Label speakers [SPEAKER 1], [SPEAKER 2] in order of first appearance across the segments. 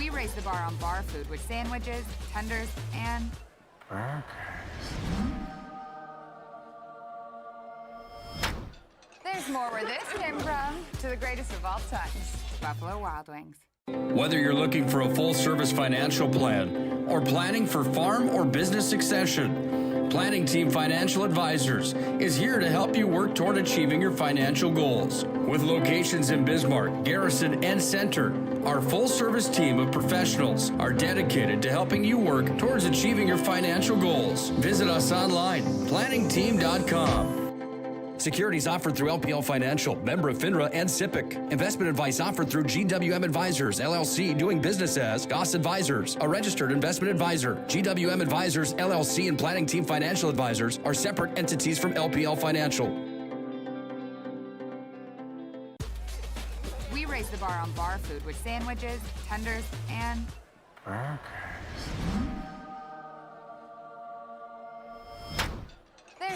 [SPEAKER 1] We raise the bar on bar food with sandwiches, tenders, and
[SPEAKER 2] burgers.
[SPEAKER 1] There's more where this came from. To the greatest of all times, Buffalo Wild Wings.
[SPEAKER 3] Whether you're looking for a full-service financial plan or planning for farm or business succession, Planning Team Financial Advisors is here to help you work toward achieving your financial goals. With locations in Bismarck, Garrison, and Center, our full-service team of professionals are dedicated to helping you work towards achieving your financial goals. Visit us online, planningteam.com. Securities offered through LPL Financial, member of FINRA and SIPC. Investment advice offered through GWM Advisors, LLC, doing business as Goss Advisors, a registered investment advisor. GWM Advisors, LLC, and Planning Team Financial Advisors are separate entities from LPL Financial.
[SPEAKER 1] We raise the bar on bar food with sandwiches, tenders, and
[SPEAKER 2] Burgers.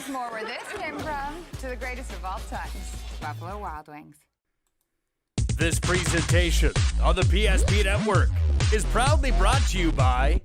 [SPEAKER 1] there's more where this came from. To the greatest of all times, Buffalo Wild Wings.
[SPEAKER 4] This presentation on the PSP Network is proudly brought to you by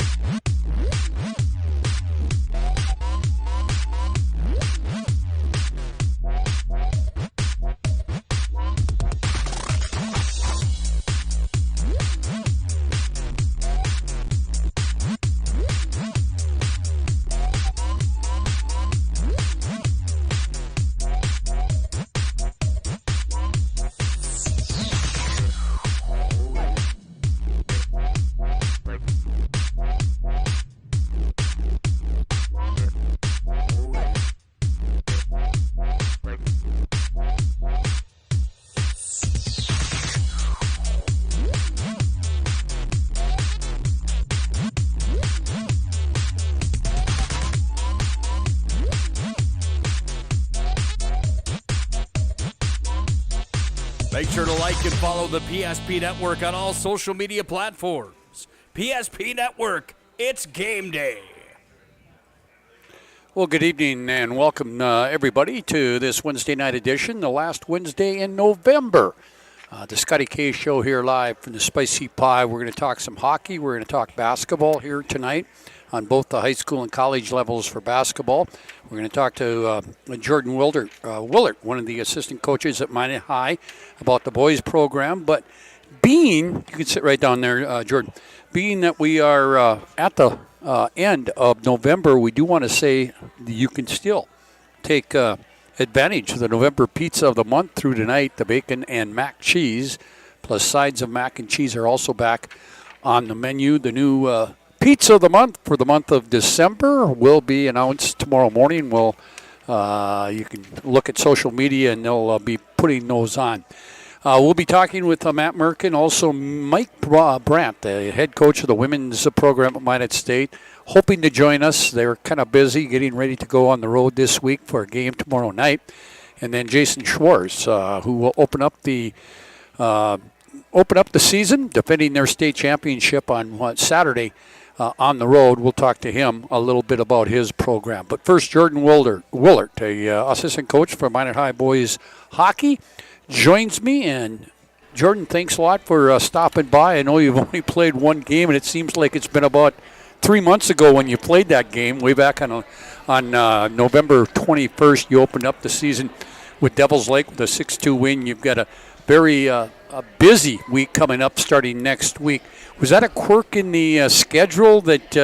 [SPEAKER 4] Make sure to like and follow the PSP Network on all social media platforms. PSP Network, it's game day.
[SPEAKER 5] Well, good evening and welcome, everybody, to this Wednesday night edition, the last Wednesday in November. The Scotty K Show here live from the Spicy Pie. We're going to talk some hockey. We're going to talk basketball here tonight on both the high school and college levels for basketball. We're going to talk to Jordan Willert, one of the assistant coaches at Minot High, about the boys program. But being, you can sit right down there, Jordan, being that we are at the end of November, we do want to say that you can still take advantage of the November pizza of the month through tonight. The bacon and mac cheese, plus sides of mac and cheese, are also back on the menu. The new pizza of the month for the month of December will be announced tomorrow morning. You can look at social media and they'll be putting those on. We'll be talking with Matt Merkin, also Mike Brandt, the head coach of the women's program at Minot State, hoping to join us. They're kind of busy getting ready to go on the road this week for a game tomorrow night. And then Jason Schwartz, who will open up the season, defending their state championship on Saturday on the road. We'll talk to him a little bit about his program. But first, Jordan Willert, a assistant coach for Minot High boys hockey, joins me. And Jordan, thanks a lot for stopping by. I know you've only played one game, and it seems like it's been about 3 months ago when you played that game, way back on November 21st. You opened up the season with Devils Lake with a 6-2 win. You've got a very busy week coming up starting next week. Was that a quirk in the schedule that,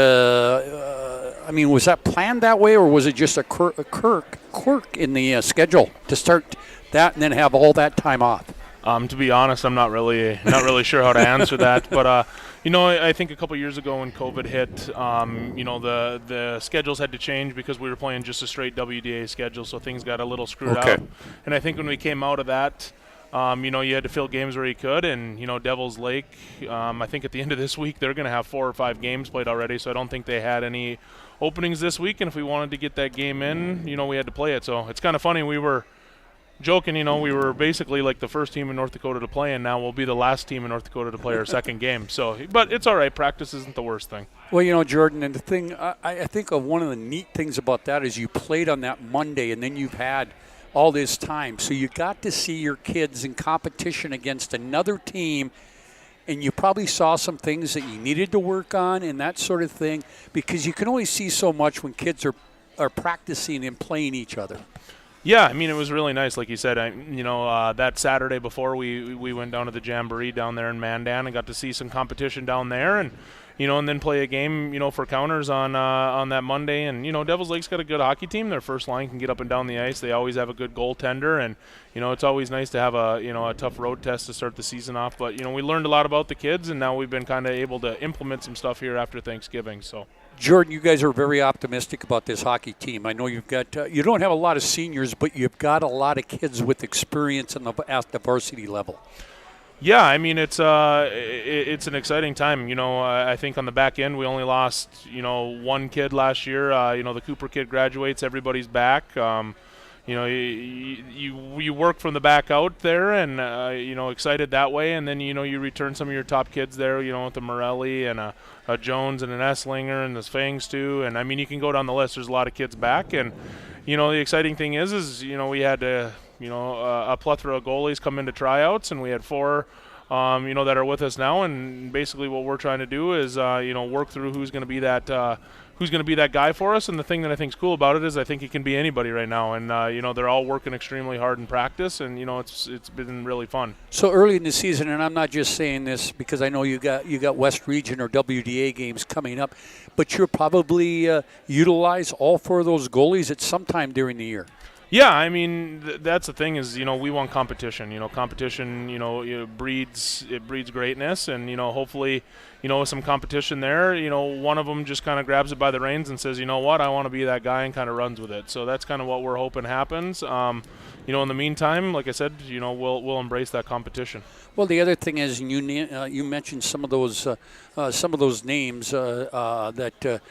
[SPEAKER 5] was that planned that way, or was it just a quirk in the schedule to start that and then have all that time off?
[SPEAKER 2] To be honest, I'm not really sure how to answer that. But I think a couple years ago when COVID hit, the schedules had to change because we were playing just a straight WDA schedule, so things got a little screwed up. And I think when we came out of that, you had to fill games where you could, and Devils Lake, I think at the end of this week they're going to have 4 or 5 games played already, so I don't think they had any openings this week. And if we wanted to get that game in, we had to play it. So it's kind of funny. We were joking, we were basically like the first team in North Dakota to play, and now we'll be the last team in North Dakota to play our second game. So, but it's all right. Practice isn't the worst thing.
[SPEAKER 5] Well, Jordan, and the thing I think of one of the neat things about that is you played on that Monday, and then you've had all this time. So you got to see your kids in competition against another team and you probably saw some things that you needed to work on and that sort of thing, because you can only see so much when kids are practicing and playing each other.
[SPEAKER 2] Yeah, I mean, it was really nice, like you said. That Saturday before we went down to the Jamboree down there in Mandan and got to see some competition down there, and and then play a game, for counters on that Monday. And Devils Lake's got a good hockey team. Their first line can get up and down the ice. They always have a good goaltender, and it's always nice to have a tough road test to start the season off. But we learned a lot about the kids, and now we've been kind of able to implement some stuff here after Thanksgiving. So.
[SPEAKER 5] Jordan, you guys are very optimistic about this hockey team. I know you've got you don't have a lot of seniors, but you've got a lot of kids with experience at the varsity level.
[SPEAKER 2] Yeah, I mean, it's an exciting time. I think on the back end we only lost one kid last year. The Cooper kid graduates. Everybody's back. You work from the back out there, and excited that way, and then you return some of your top kids there. With the Morelli and a Jones and an Esslinger and the Fangs too, and I mean you can go down the list. There's a lot of kids back, and the exciting thing is we had a plethora of goalies come into tryouts, and we had 4 that are with us now, and basically what we're trying to do is work through who's going to be that guy for us. And the thing that I think is cool about it is I think it can be anybody right now, and they're all working extremely hard in practice, and it's been really fun.
[SPEAKER 5] So early in the season, and I'm not just saying this because I know you got West Region or WDA games coming up, but you'll probably utilize all 4 of those goalies at some time during the year.
[SPEAKER 2] Yeah, I mean that's the thing is we want competition. Competition breeds greatness, and hopefully with some competition there, one of them just kind of grabs it by the reins and says, what, I want to be that guy, and kind of runs with it. So that's kind of what we're hoping happens. In the meantime, like I said, we'll embrace that competition.
[SPEAKER 5] Well, the other thing is you mentioned some of those names that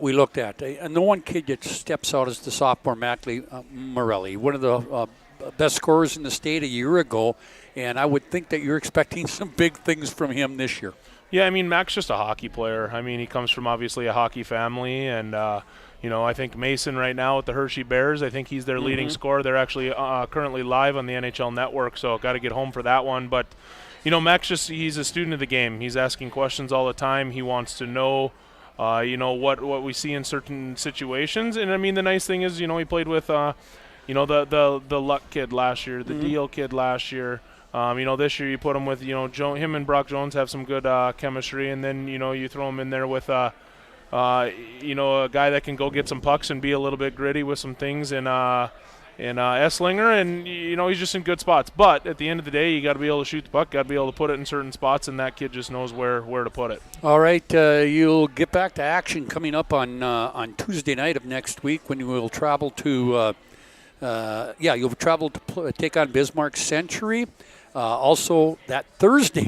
[SPEAKER 5] we looked at. And the one kid that steps out is the sophomore Mackley Morelli, one of the best scorers in the state a year ago, and I would think that you're expecting some big things from him this year.
[SPEAKER 2] Yeah, I mean, Mac's just a hockey player. I mean, he comes from obviously a hockey family, and I think Mason right now with the Hershey Bears, I think he's their leading scorer. They're actually currently live on the NHL Network, so got to get home for that one. But, Mac's he's a student of the game. He's asking questions all the time. He wants to know what we see in certain situations. And I mean, the nice thing is, he played with, the Luck kid last year, the Deal kid last year. This year you put him with, him and Brock Jones have some good chemistry, and then, you throw him in there with, a guy that can go get some pucks and be a little bit gritty with some things, and Esslinger, and he's just in good spots. But at the end of the day, you got to be able to shoot the puck, got to be able to put it in certain spots, and that kid just knows where to put it.
[SPEAKER 5] All right, you'll get back to action coming up on Tuesday night of next week when you will travel to take on Bismarck Century. Also, that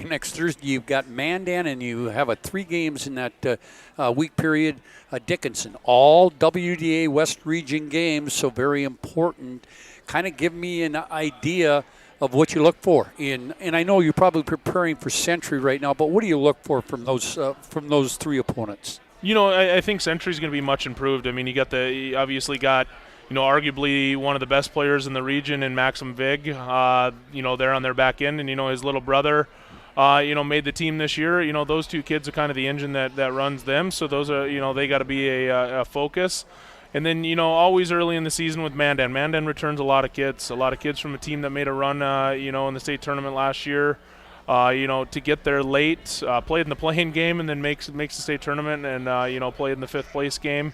[SPEAKER 5] next Thursday, you've got Mandan, and you have 3 games in that week period. Dickinson, all WDA West Region games, so very important. Kind of give me an idea of what you look for and I know you're probably preparing for Century right now, but what do you look for from those 3 opponents?
[SPEAKER 2] I think Century's going to be much improved. I mean, you obviously got arguably one of the best players in the region in Maxim Vig, they're on their back end, and, his little brother, made the team this year. Those 2 kids are kind of the engine that runs them, so those are, they got to be a focus. And then, always early in the season with Mandan. Mandan returns a lot of kids from a team that made a run, in the state tournament last year, to get there late, played in the play-in game, and then makes the state tournament and, played in the 5th place game.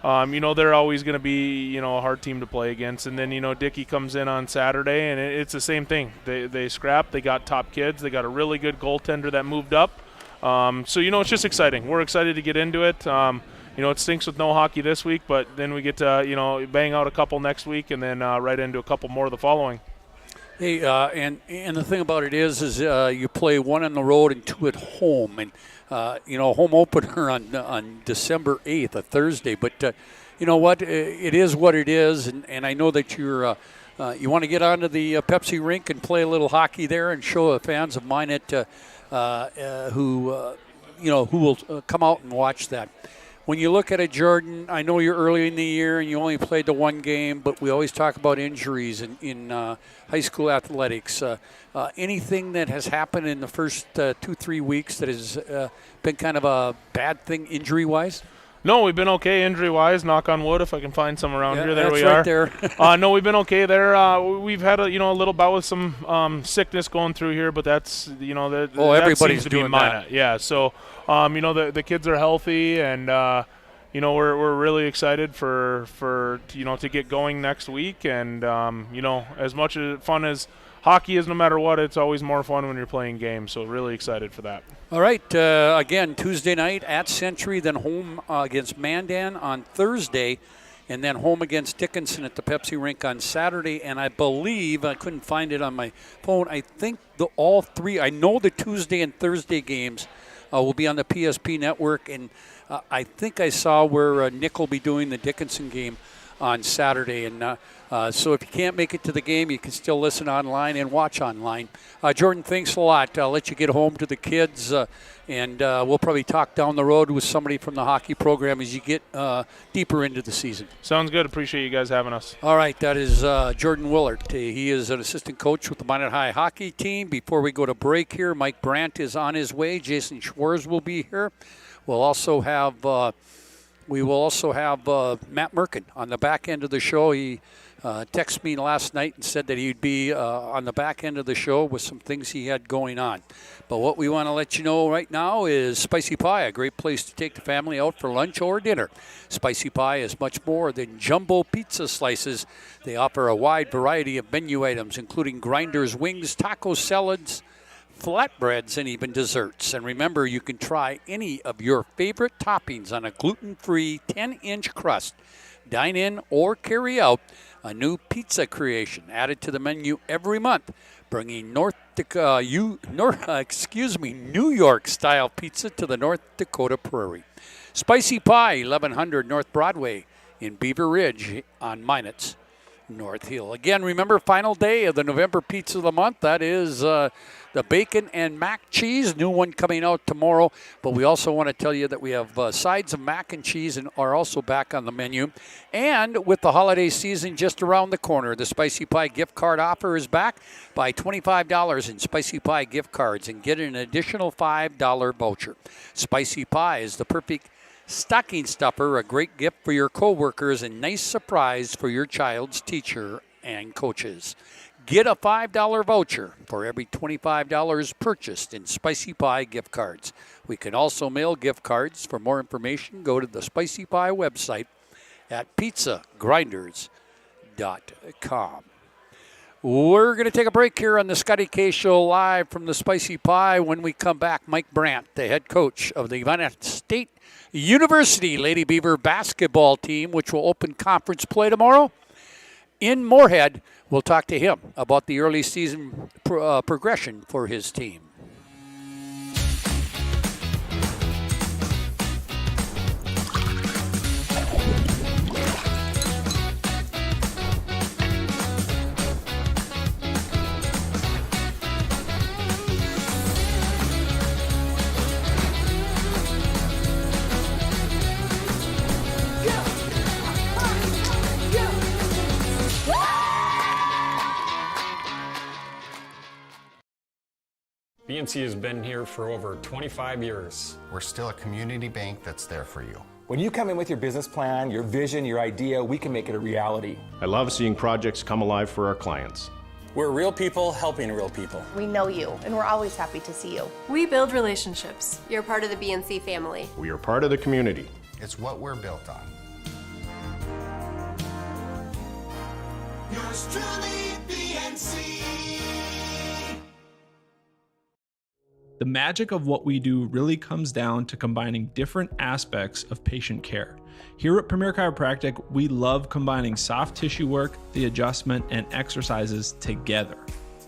[SPEAKER 2] They're always going to be, a hard team to play against. And then, Dickey comes in on Saturday, and it's the same thing. They scrap. They got top kids. They got a really good goaltender that moved up. So, it's just exciting. We're excited to get into it. It stinks with no hockey this week, but then we get to, bang out a couple next week and then right into a couple more the following.
[SPEAKER 5] Hey, and the thing about it is you play 1 on the road and 2 at home. And home opener on December 8th, a Thursday. But you know what? It is what it is, and I know that you want to get onto the Pepsi rink and play a little hockey there and show the fans of who will come out and watch that. when you look at it, Jordan, I know you're early in the year and you only played the one game, but we always talk about injuries in high school athletics. Anything that has happened in the first 2-3 weeks that has been kind of a bad thing injury-wise?
[SPEAKER 2] No, we've been okay injury-wise. Knock on wood, if I can find some around here. There we
[SPEAKER 5] right
[SPEAKER 2] are.
[SPEAKER 5] There.
[SPEAKER 2] No, we've been okay there. We've had a little bout with some sickness going through here, but that's that
[SPEAKER 5] everybody's
[SPEAKER 2] seems to be
[SPEAKER 5] doing
[SPEAKER 2] minor.
[SPEAKER 5] that.
[SPEAKER 2] Yeah. So the kids are healthy, and we're really excited for to get going next week. And as much fun as hockey is, no matter what, it's always more fun when you're playing games. So really excited for that.
[SPEAKER 5] All right, again, Tuesday night at Century, then home against Mandan on Thursday, and then home against Dickinson at the Pepsi Rink on Saturday. And I believe, I couldn't find it on my phone, I think all three, I know the Tuesday and Thursday games will be on the PSP network, and I think I saw where Nick will be doing the Dickinson game on Saturday. And so if you can't make it to the game, you can still listen online and watch online. Jordan, thanks a lot. I'll let you get home to the kids, and we'll probably talk down the road with somebody from the hockey program as you get deeper into the season.
[SPEAKER 2] Sounds good. Appreciate you guys having us.
[SPEAKER 5] All right, that is Jordan Willard. He is an assistant coach with the Minot High hockey team. Before we go to break here, Mike Brandt is on his way. Jason Schwartz will be here. We'll also have Matt Merkin on the back end of the show. He texted me last night and said that he'd be on the back end of the show with some things he had going on. But what we want to let you know right now is Spicy Pie, a great place to take the family out for lunch or dinner. Spicy Pie is much more than jumbo pizza slices. They offer a wide variety of menu items, including grinders, wings, taco salads, flatbreads, and even desserts. And remember, you can try any of your favorite toppings on a gluten-free 10-inch crust. Dine in or carry out, a new pizza creation added to the menu every month, bringing New York-style pizza to the North Dakota prairie. Spicy Pie, 1100 North Broadway in Beaver Ridge on Minot's North Hill. Again, remember, final day of the November Pizza of the Month. That is the bacon and mac cheese. New one coming out tomorrow. But we also want to tell you that we have sides of mac and cheese and are also back on the menu. And with the holiday season just around the corner, the Spicy Pie gift card offer is back. Buy $25 in Spicy Pie gift cards and get an additional $5 voucher. Spicy Pie is the perfect stocking stuffer, a great gift for your coworkers, and nice surprise for your child's teacher and coaches. Get a $5 voucher for every $25 purchased in Spicy Pie gift cards. We can also mail gift cards. For more information, go to the Spicy Pie website at pizzagrinders.com. We're going to take a break here on the Scotty K Show live from the Spicy Pie. When we come back, Mike Brandt, the head coach of the United State University Lady Beaver basketball team, which will open conference play tomorrow in Moorhead. We'll talk to him about the early season progression for his team.
[SPEAKER 6] BNC has been here for over 25 years.
[SPEAKER 7] We're still a community bank that's there for you.
[SPEAKER 8] When you come in with your business plan, your vision, your idea, we can make it a reality.
[SPEAKER 9] I love seeing projects come alive for our clients.
[SPEAKER 4] We're real people helping real people.
[SPEAKER 10] We know you, and we're always happy to see you.
[SPEAKER 11] We build relationships.
[SPEAKER 12] You're part of the BNC family.
[SPEAKER 9] We are part of the community.
[SPEAKER 7] It's what we're built on.
[SPEAKER 13] Yours truly, BNC.
[SPEAKER 14] The magic of what we do really comes down to combining different aspects of patient care. Here at Premier Chiropractic, we love combining soft tissue work, the adjustment, and exercises together.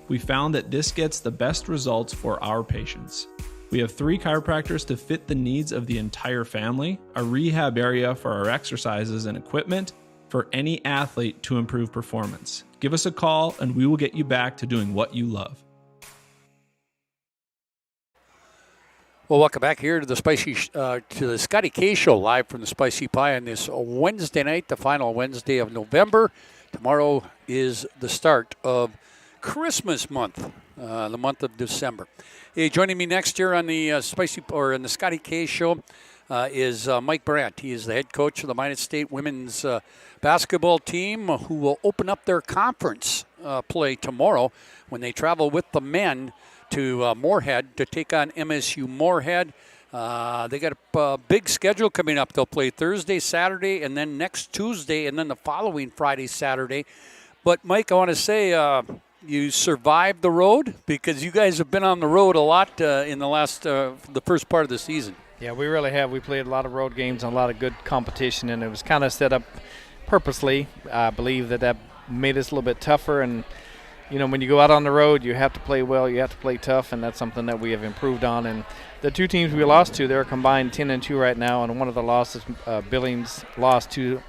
[SPEAKER 14] We found that this gets the best results for our patients. We have 3 chiropractors to fit the needs of the entire family, a rehab area for our exercises and equipment, for any athlete to improve performance. Give us a call and we will get you back to doing what you love.
[SPEAKER 5] Well, welcome back here to the Scotty K Show, live from the Spicy Pie on this Wednesday night, the final Wednesday of November. Tomorrow is the start of Christmas month, the month of December. Hey, joining me next year on the the Scotty K Show is Mike Brandt. He is the head coach of the Minot State women's basketball team, who will open up their conference play tomorrow when they travel with the men to Moorhead to take on MSU Moorhead. They got a big schedule coming up. They'll play Thursday, Saturday, and then next Tuesday, and then the following Friday, Saturday. But, Mike, I want to say you survived the road, because you guys have been on the road a lot in the last the first part of the season.
[SPEAKER 11] Yeah, we really have. We played a lot of road games and a lot of good competition, and it was kind of set up purposely. I believe that made us a little bit tougher, and you know, when you go out on the road, you have to play well, you have to play tough, and that's something that we have improved on. And the two teams we lost to, they're combined 10-2 right now, and one of the losses, Billings lost to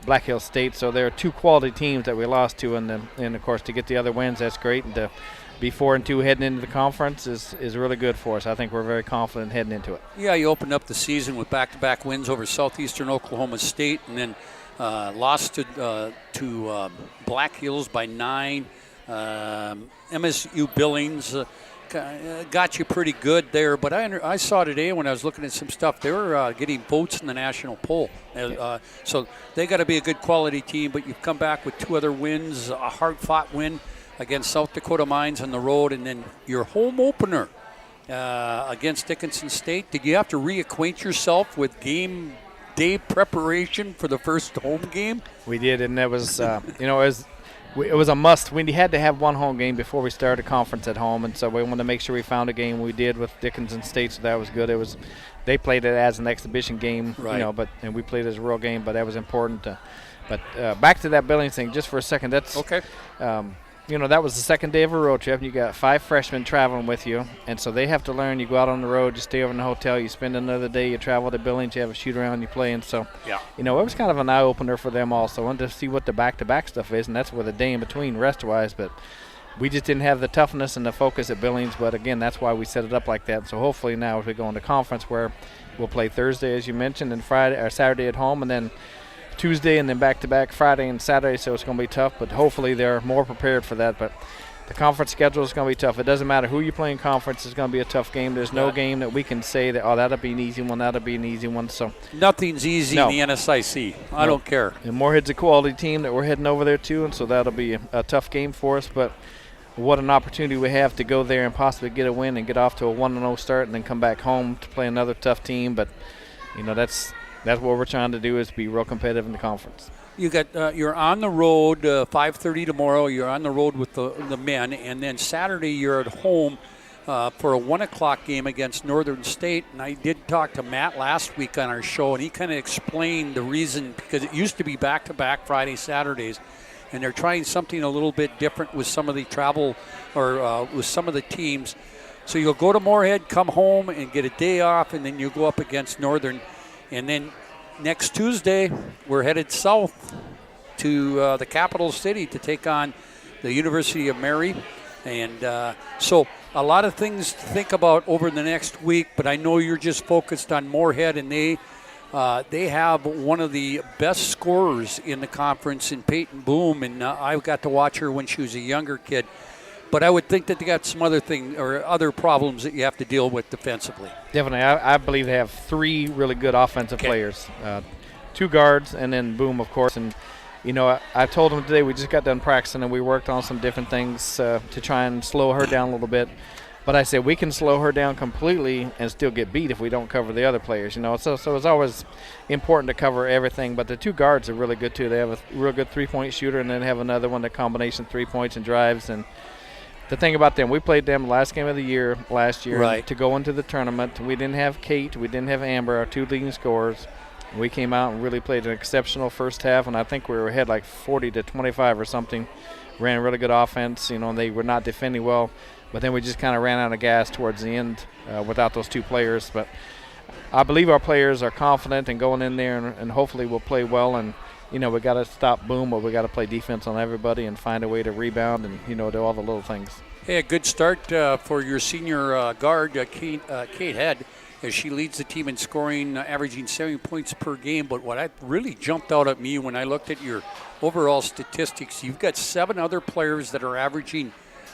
[SPEAKER 11] Black Hills State. So there are two quality teams that we lost to, and of course to get the other wins, that's great. And to be 4-2 heading into the conference is really good for us. I think we're very confident heading into it.
[SPEAKER 5] Yeah, you opened up the season with back-to-back wins over Southeastern Oklahoma State, and then lost to Black Hills by 9. MSU Billings got you pretty good there, but I saw today when I was looking at some stuff, they were getting votes in the national poll. So they got to be a good quality team, but you've come back with 2 other wins, a hard-fought win against South Dakota Mines on the road, and then your home opener against Dickinson State. Did you have to reacquaint yourself with game day preparation for the first home game?
[SPEAKER 11] We did, and that was, it was a must. We had to have one home game before we started conference at home, and so we wanted to make sure we found a game. We did with Dickinson State, so that was good. They played it as an exhibition game,
[SPEAKER 5] right.
[SPEAKER 11] And we played it as a real game, but that was important. But back to that Billings thing just for a second. That's
[SPEAKER 5] okay.
[SPEAKER 11] That was the second day of a road trip, and you got 5 freshmen traveling with you, and so they have to learn. You go out on the road, you stay over in the hotel, you spend another day, you travel to Billings, you have a shoot around, you play, and so it was kind of an eye opener for them also, and to see what the back-to-back stuff is, and that's with a day in between rest-wise. But we just didn't have the toughness and the focus at Billings. But again, that's why we set it up like that. So hopefully now as we go into conference, where we'll play Thursday, as you mentioned, and Friday or Saturday at home, and then Tuesday, and then back-to-back Friday and Saturday, so it's going to be tough, but hopefully they're more prepared for that. But the conference schedule is going to be tough. It doesn't matter who you play in conference, it's going to be a tough game. There's no game that we can say that, that'll be an easy one, that'll be an easy one. So
[SPEAKER 5] nothing's easy in the NSIC. I don't care.
[SPEAKER 11] And Moorhead's a quality team that we're heading over there to, and so that'll be a tough game for us. But what an opportunity we have to go there and possibly get a win and get off to a 1-0 start and then come back home to play another tough team. But, that's what we're trying to do, is be real competitive in the conference.
[SPEAKER 5] You're on the road 5:30 tomorrow. You're on the road with the men, and then Saturday you're at home for a 1 o'clock game against Northern State. And I did talk to Matt last week on our show, and he kind of explained the reason, because it used to be back-to-back Friday, Saturdays, and they're trying something a little bit different with some of the travel or with some of the teams. So you'll go to Moorhead, come home, and get a day off, and then you go up against Northern. And then next Tuesday, we're headed south to the capital city to take on the University of Mary. And so a lot of things to think about over the next week, but I know you're just focused on Moorhead, and they have one of the best scorers in the conference in Peyton Boom, and I got to watch her when she was a younger kid. But I would think that they got some other problems that you have to deal with defensively.
[SPEAKER 11] Definitely. I believe they have 3 really good offensive players, 2 guards, and then Boom, of course. And, I told them today we just got done practicing, and we worked on some different things to try and slow her down a little bit. But I said we can slow her down completely and still get beat if we don't cover the other players. So it's always important to cover everything. But the 2 guards are really good, too. They have a real good 3-point shooter, and then have another one, the combination 3 points and drives. And the thing about them, we played them last game of the year last year to go into the tournament. We didn't have Kate, we didn't have Amber, our 2 leading scorers. We came out and really played an exceptional first half, and I think we were ahead like 40-25 or something. Ran a really good offense. They were not defending well, but then we just kind of ran out of gas towards the end without those 2 players. But I believe our players are confident and going in there, and hopefully we'll play well. And we got to stop Boom, but we got to play defense on everybody and find a way to rebound and, do all the little things.
[SPEAKER 5] Hey, a good start for your senior guard, Kate Head. as she leads the team in scoring, averaging 7 points per game. But what really jumped out at me when I looked at your overall statistics, you've got 7 other players that are averaging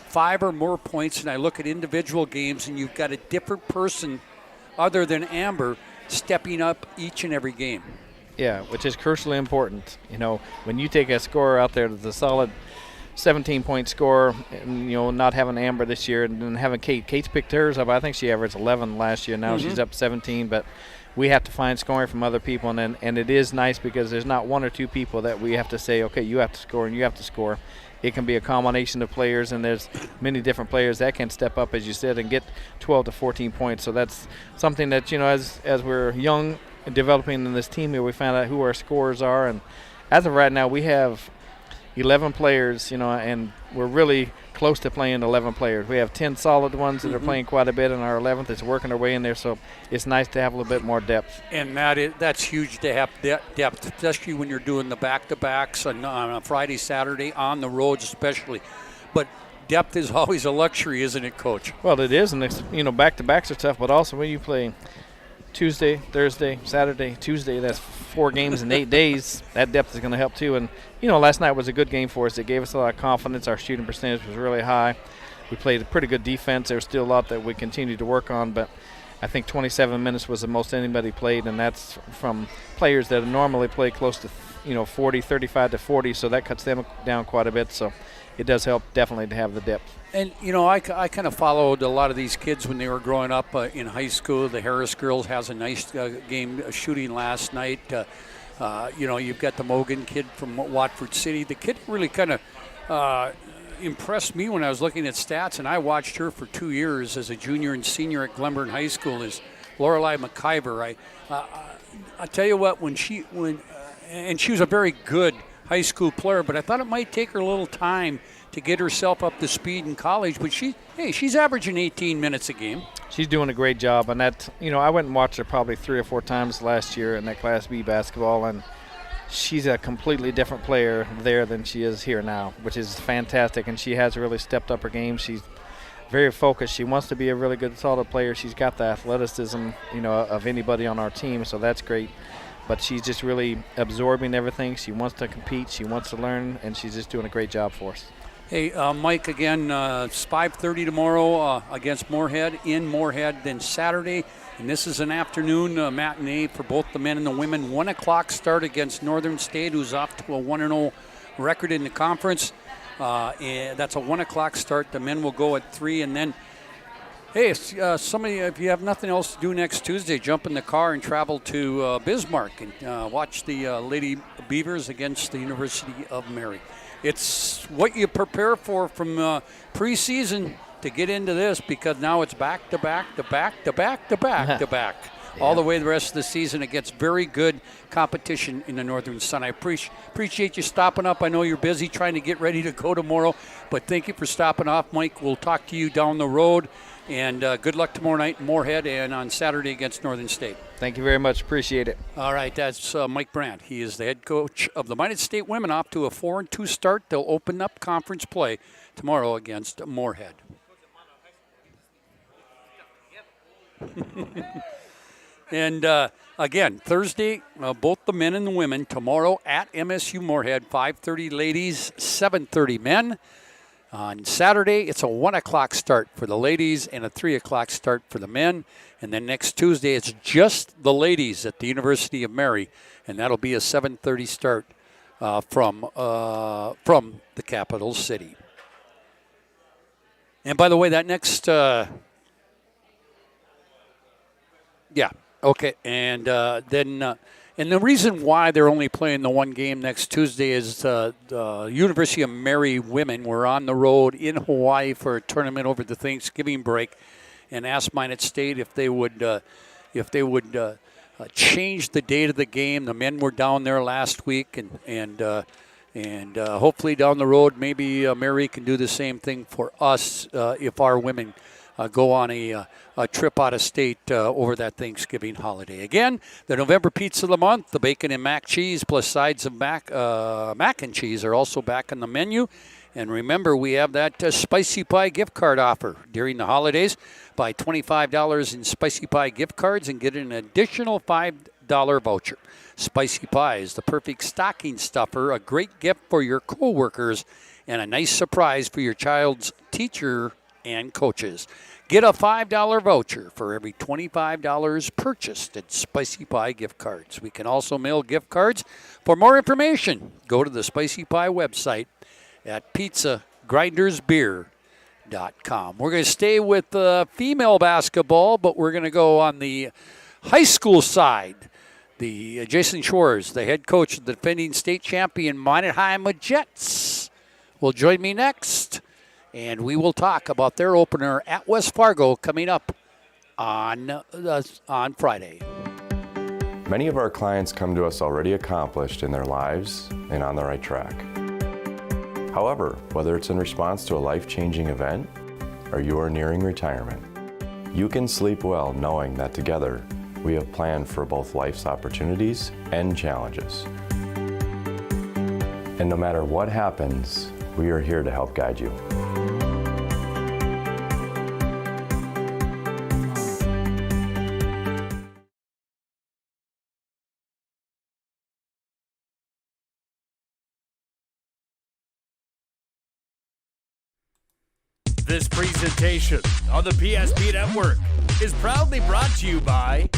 [SPEAKER 5] 5 or more points, and I look at individual games, and you've got a different person other than Amber stepping up each and every game.
[SPEAKER 11] Yeah, which is crucially important. You know, when you take a scorer out there that's a solid 17-point scorer, and, you know, not having Amber this year, and then having Kate. Kate's picked hers up. I think she averaged 11 last year. Now she's up 17, but we have to find scoring from other people, and it is nice because there's not 1 or 2 people that we have to say, okay, you have to score and you have to score. It can be a combination of players, and there's many different players that can step up, as you said, and get 12 to 14 points. So that's something that, you know, as we're young and developing in this team here, we found out who our scorers are. And as of right now, we have 11 players, you know, and we're really close to playing 11 players. We have 10 solid ones that are playing quite a bit, and our 11th is working their way in there, so it's nice to have a little bit more depth.
[SPEAKER 5] And that's huge to have depth, especially when you're doing the back-to-backs on a Friday, Saturday, on the roads especially. But depth is always a luxury, isn't it, Coach?
[SPEAKER 11] Well, it is, and it's, you know, back-to-backs are tough, but also when you play Tuesday, Thursday, Saturday, Tuesday, that's 4 games in 8 days. That depth is going to help too. And, you know, last night was a good game for us. It gave us a lot of confidence. Our shooting percentage was really high. We played a pretty good defense. There's still a lot that we continue to work on, but I think 27 minutes was the most anybody played, and that's from players that normally play close to, you know, 40, 35 to 40, so that cuts them down quite a bit. So it does help definitely to have the depth.
[SPEAKER 5] And, you know, I kind of followed a lot of these kids when they were growing up in high school. The Harris girls has a nice game shooting last night. You know, you've got the Mogan kid from Watford City. The kid really kind of impressed me when I was looking at stats, and I watched her for 2 years as a junior and senior at Glenburn High School, is Lorelei McIver. I tell you what, and she was a very good high school player, but I thought it might take her a little time to get herself up to speed in college. But she's averaging 18 minutes a game.
[SPEAKER 11] She's doing a great job, and that, you know, I went and watched her probably 3 or 4 times last year in that Class B basketball, and she's a completely different player there than she is here now, which is fantastic. And she has really stepped up her game. She's very focused. She wants to be a really good, solid player. She's got the athleticism, you know, of anybody on our team, so that's great. But she's just really absorbing everything. She wants to compete. She wants to learn, and she's just doing a great job for us.
[SPEAKER 5] Hey, Mike, again, it's 5:30 tomorrow against Moorhead, in Moorhead, then Saturday. And this is an afternoon matinee for both the men and the women. 1 o'clock start against Northern State, who's off to a 1-0 record in the conference. And that's a 1 o'clock start. The men will go at 3. And then, hey, if you have nothing else to do next Tuesday, jump in the car and travel to Bismarck and watch the Lady Beavers against the University of Mary. It's what you prepare for from preseason to get into this, because now it's back to back to back to back to back to back. All the way the rest of the season. It gets very good competition in the Northern Sun. I appreciate you stopping up. I know you're busy trying to get ready to go tomorrow, but thank you for stopping off, Mike. We'll talk to you down the road, and good luck tomorrow night in Moorhead and on Saturday against Northern State.
[SPEAKER 11] Thank you very much. Appreciate it.
[SPEAKER 5] All right, that's Mike Brandt. He is the head coach of the United State women, off to a 4-2 start. They'll open up conference play tomorrow against Moorhead. And again, Thursday, both the men and the women. Tomorrow at MSU Moorhead, 5:30 ladies, 7:30 men. On Saturday, it's a 1 o'clock start for the ladies and a 3 o'clock start for the men. And then next Tuesday, it's just the ladies at the University of Mary, and that'll be a 7:30 start from the capital city. And by the way, that next... Okay, and then and the reason why they're only playing the one game next Tuesday is the University of Mary women were on the road in Hawaii for a tournament over the Thanksgiving break, and asked Minot State if they would change the date of the game. The men were down there last week, and hopefully down the road maybe Mary can do the same thing for us if our women go on a trip out of state over that Thanksgiving holiday. Again, the November Pizza of the Month, the bacon and mac cheese plus sides of mac and cheese are also back on the menu. And remember, we have that Spicy Pie gift card offer during the holidays. Buy $25 in Spicy Pie gift cards and get an additional $5 voucher. Spicy Pie is the perfect stocking stuffer, a great gift for your coworkers, and a nice surprise for your child's teacher and coaches. Get a $5 voucher for every $25 purchased at Spicy Pie gift cards. We can also mail gift cards. For more information, go to the Spicy Pie website at pizzagrindersbeer.com. We're going to stay with female basketball, but we're going to go on the high school side. The Jason Schwartz, the head coach of the defending state champion Mannerheim Jets, will join me next. And we will talk about their opener at West Fargo coming up on Friday.
[SPEAKER 9] Many of our clients come to us already accomplished in their lives and on the right track. However, whether it's in response to a life-changing event or you are nearing retirement, you can sleep well knowing that together we have planned for both life's opportunities and challenges. And no matter what happens, we are here to help guide you.
[SPEAKER 4] This presentation on the PSP Network is proudly brought to you by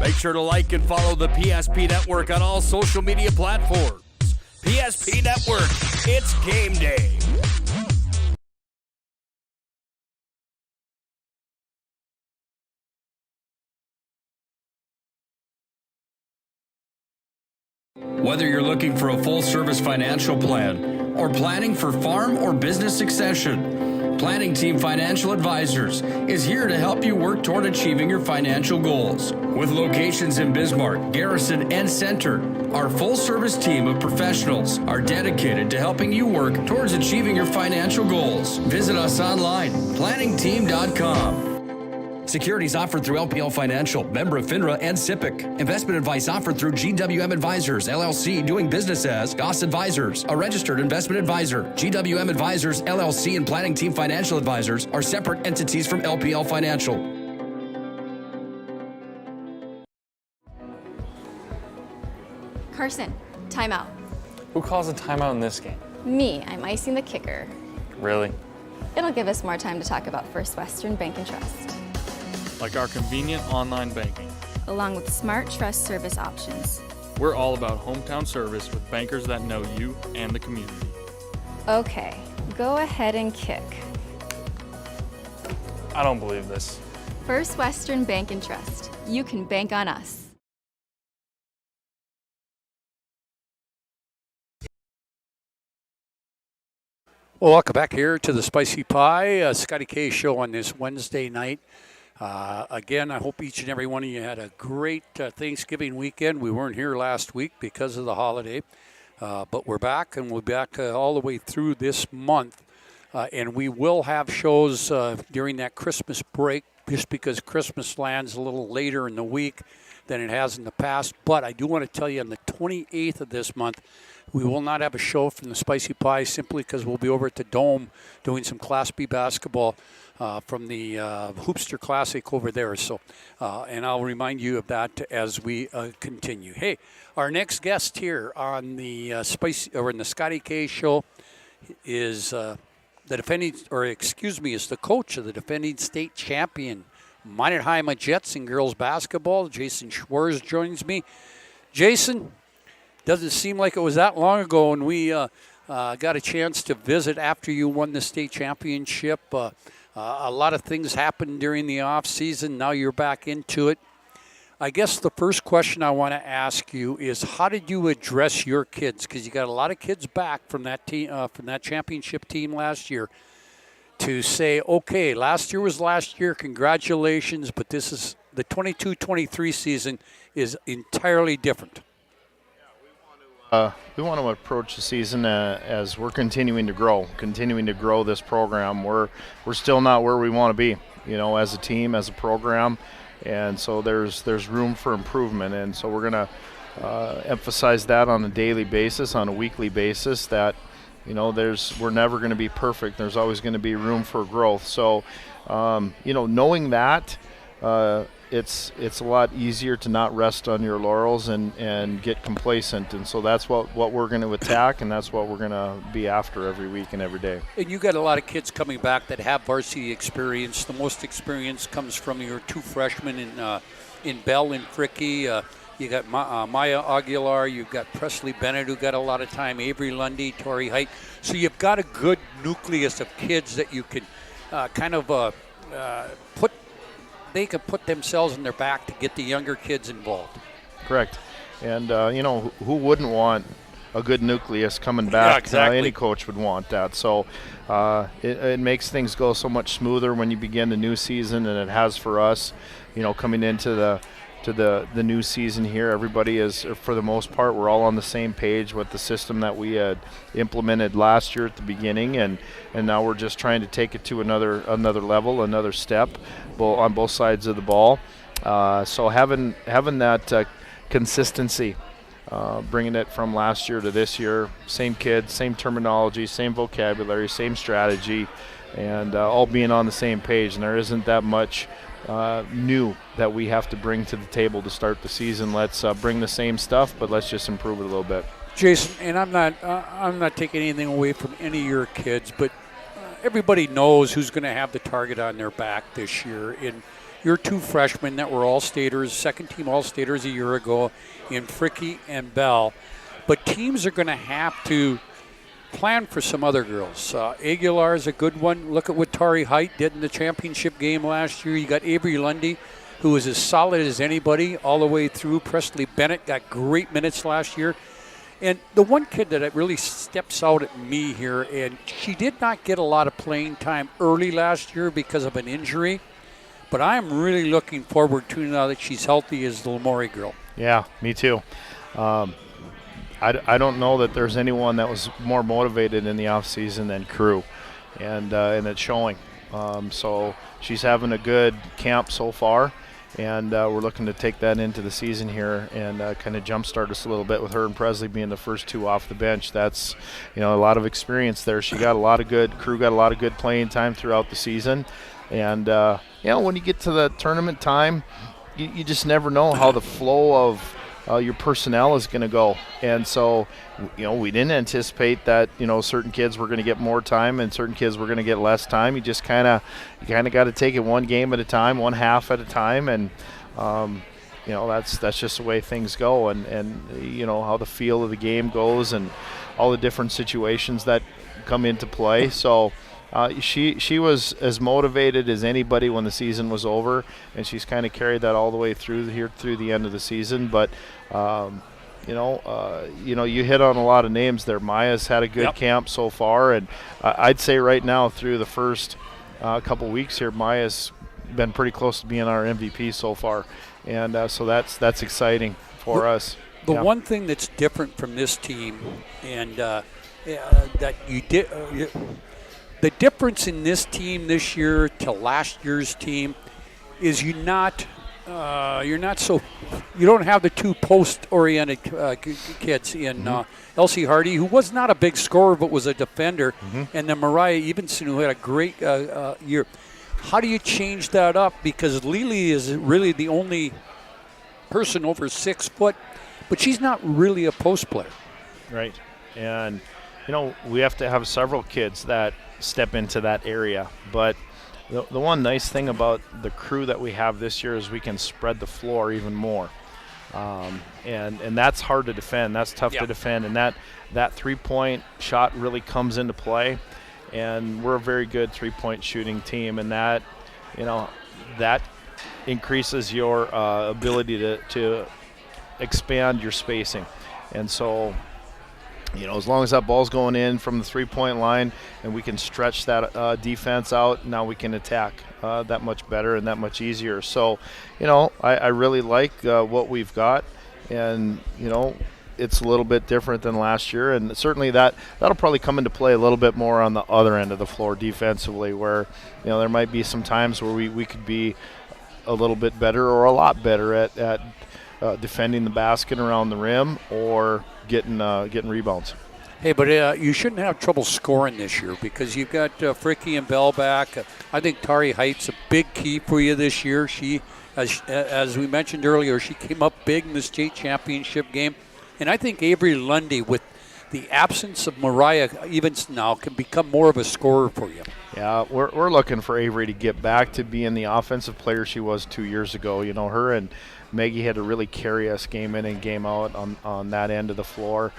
[SPEAKER 4] Make sure to like and follow the PSP Network on all social media platforms. PSP Network, it's game day.
[SPEAKER 3] Whether you're looking for a full-service financial plan or planning for farm or business succession, Planning Team Financial Advisors is here to help you work toward achieving your financial goals. With locations in Bismarck, Garrison, and Center, our full-service team of professionals are dedicated to helping you work towards achieving your financial goals. Visit us online, planningteam.com. Securities offered through LPL Financial, member of FINRA and SIPC. Investment advice offered through GWM Advisors, LLC, doing business as Goss Advisors, a registered investment advisor. GWM Advisors, LLC, and Planning Team Financial Advisors are separate entities from LPL Financial.
[SPEAKER 12] Carson, timeout.
[SPEAKER 15] Who calls a timeout in this game?
[SPEAKER 12] Me, I'm icing the kicker.
[SPEAKER 15] Really?
[SPEAKER 12] It'll give us more time to talk about First Western Bank and Trust.
[SPEAKER 16] Like our convenient online banking.
[SPEAKER 12] Along with smart trust service options.
[SPEAKER 16] We're all about hometown service with bankers that know you and the community.
[SPEAKER 12] Okay, go ahead and kick.
[SPEAKER 15] I don't believe this.
[SPEAKER 12] First Western Bank and Trust. You can bank on us.
[SPEAKER 5] Well, welcome back here to the Spicy Pie Scotty K show on this Wednesday night. Again, I hope each and every one of you had a great Thanksgiving weekend. We weren't here last week because of the holiday, but we're back, and we'll be back all the way through this month. And we will have shows during that Christmas break, just because Christmas lands a little later in the week than it has in the past. But I do want to tell you on the 28th of this month, we will not have a show from the Spicy Pie simply because we'll be over at the Dome doing some Class B basketball from the Hoopster Classic over there. So, and I'll remind you of that as we continue. Hey, our next guest here on the in the Scotty K show is the coach of the defending state champion Mannerheim Jets in girls basketball. Jason Schwartz joins me. Jason, doesn't seem like it was that long ago when we got a chance to visit after you won the state championship. A lot of things happened during the off season. Now you're back into it. I guess the first question I want to ask you is, how did you address your kids? Because you got a lot of kids back from that team, from that championship team last year, to say, okay, last year was last year, congratulations, but this is the 22-23 season is entirely different.
[SPEAKER 11] We want to approach the season as we're continuing to grow this program. We're still not where we want to be, as a team, as a program, and so there's room for improvement. And so we're going to emphasize that on a daily basis, on a weekly basis. That we're never going to be perfect. There's always going to be room for growth. So knowing that. It's a lot easier to not rest on your laurels and get complacent. And so that's what we're going to attack, and that's what we're going to be after every week and every day.
[SPEAKER 5] And you got a lot of kids coming back that have varsity experience. The most experience comes from your 2 freshmen in Bell and Fricky. You got Maya Aguilar. You've got Presley Bennett, who got a lot of time. Avery Lundy, Tori Height. So you've got a good nucleus of kids that you can they can put themselves in their back to get the younger kids involved.
[SPEAKER 11] Correct. And, who wouldn't want a good nucleus coming back?
[SPEAKER 5] Yeah, exactly.
[SPEAKER 11] Any coach would want that. So it makes things go so much smoother when you begin the new season, and it has for us, coming into the new season here. Everybody is, for the most part, we're all on the same page with the system that we had implemented last year at the beginning, and now we're just trying to take it to another level, another step, on both sides of the ball. So having that consistency, bringing it from last year to this year, same kids, same terminology, same vocabulary, same strategy, and all being on the same page. And there isn't that much new that we have to bring to the table to start the season. Let's bring the same stuff, but let's just improve it a little bit.
[SPEAKER 5] Jason, and I'm not taking anything away from any of your kids, but everybody knows who's going to have the target on their back this year. In your 2 freshmen that were All-Staters, second-team All-Staters a year ago, in Fricky and Bell. But teams are going to have to plan for some other girls. Aguilar is a good one. Look at what Tori Height did in the championship game last year. You got Avery Lundy, who was as solid as anybody all the way through. Presley Bennett got great minutes last year. And the one kid that really steps out at me here, and she did not get a lot of playing time early last year because of an injury, but I'm really looking forward to now that she's healthy, is the Lamori girl.
[SPEAKER 11] Yeah, me too. I don't know that there's anyone that was more motivated in the offseason than Crew, and it's showing. So she's having a good camp so far, and we're looking to take that into the season here and kind of jumpstart us a little bit with her and Presley being the first 2 off the bench. That's a lot of experience there. Crew got a lot of good playing time throughout the season, and when you get to the tournament time, you just never know how the flow of your personnel is going to go. And so, we didn't anticipate that, certain kids were going to get more time and certain kids were going to get less time. You just kind of got to take it one game at a time, one half at a time. And, that's just the way things go. And how the feel of the game goes and all the different situations that come into play. So, she was as motivated as anybody when the season was over, and she's kind of carried that all the way through the end of the season. But you hit on a lot of names there. Maya's had a good camp so far, and I'd say right now through the first couple weeks here, Maya's been pretty close to being our MVP so far, and so that's exciting for us.
[SPEAKER 5] The one thing that's different from this team, and that you did. The difference in this team this year to last year's team is you don't have the 2 post-oriented kids in Elsie Hardy, who was not a big scorer but was a defender, and then Mariah Evenson, who had a great year. How do you change that up? Because Lily is really the only person over 6 foot, but she's not really a post player.
[SPEAKER 11] Right, and we have to have several kids that step into that area. But the one nice thing about the crew that we have this year is we can spread the floor even more. And that's hard to defend. That's tough to defend. And that 3-point shot really comes into play. And we're a very good 3-point shooting team. And that increases your ability to expand your spacing. And so, as long as that ball's going in from the three-point line and we can stretch that defense out, now we can attack that much better and that much easier. So, I really like what we've got, and, it's a little bit different than last year, and certainly that'll probably come into play a little bit more on the other end of the floor defensively, where, there might be some times where we could be a little bit better or a lot better at defending the basket around the rim or getting rebounds.
[SPEAKER 5] Hey, but you shouldn't have trouble scoring this year because you've got Fricky and Bell back. I think Tari Height's a big key for you this year. She, as we mentioned earlier, she came up big in the state championship game. And I think Avery Lundy, with the absence of Mariah Evans now, can become more of a scorer for you.
[SPEAKER 11] Yeah, we're looking for Avery to get back to being the offensive player she was 2 years ago. Her and Maggie had to really carry us game in and game out on that end of the floor,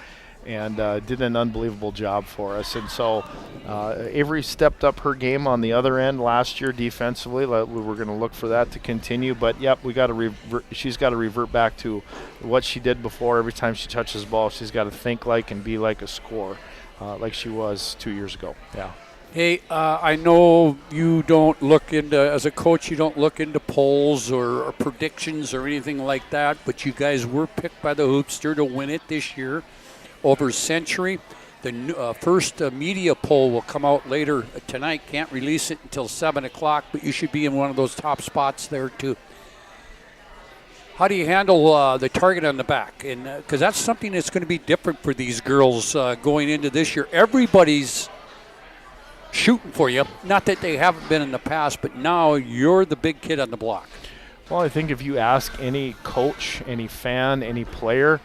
[SPEAKER 11] and did an unbelievable job for us. And so Avery stepped up her game on the other end last year defensively. We were going to look for that to continue, but yep, she's got to revert back to what she did before. Every time she touches the ball, she's got to think like and be like a scorer, like she was 2 years ago. Yeah.
[SPEAKER 5] Hey, I know you don't look into, as a coach, you don't look into polls or predictions or anything like that, but you guys were picked by the Hoopster to win it this year over Century. The first media poll will come out later tonight. Can't release it until 7 o'clock, but you should be in one of those top spots there too. How do you handle the target on the back? And because that's something that's going to be different for these girls going into this year. Everybody's shooting for you. Not that they haven't been in the past, but now you're the big kid on the block.
[SPEAKER 11] Well, I think if you ask any coach, any fan, any player,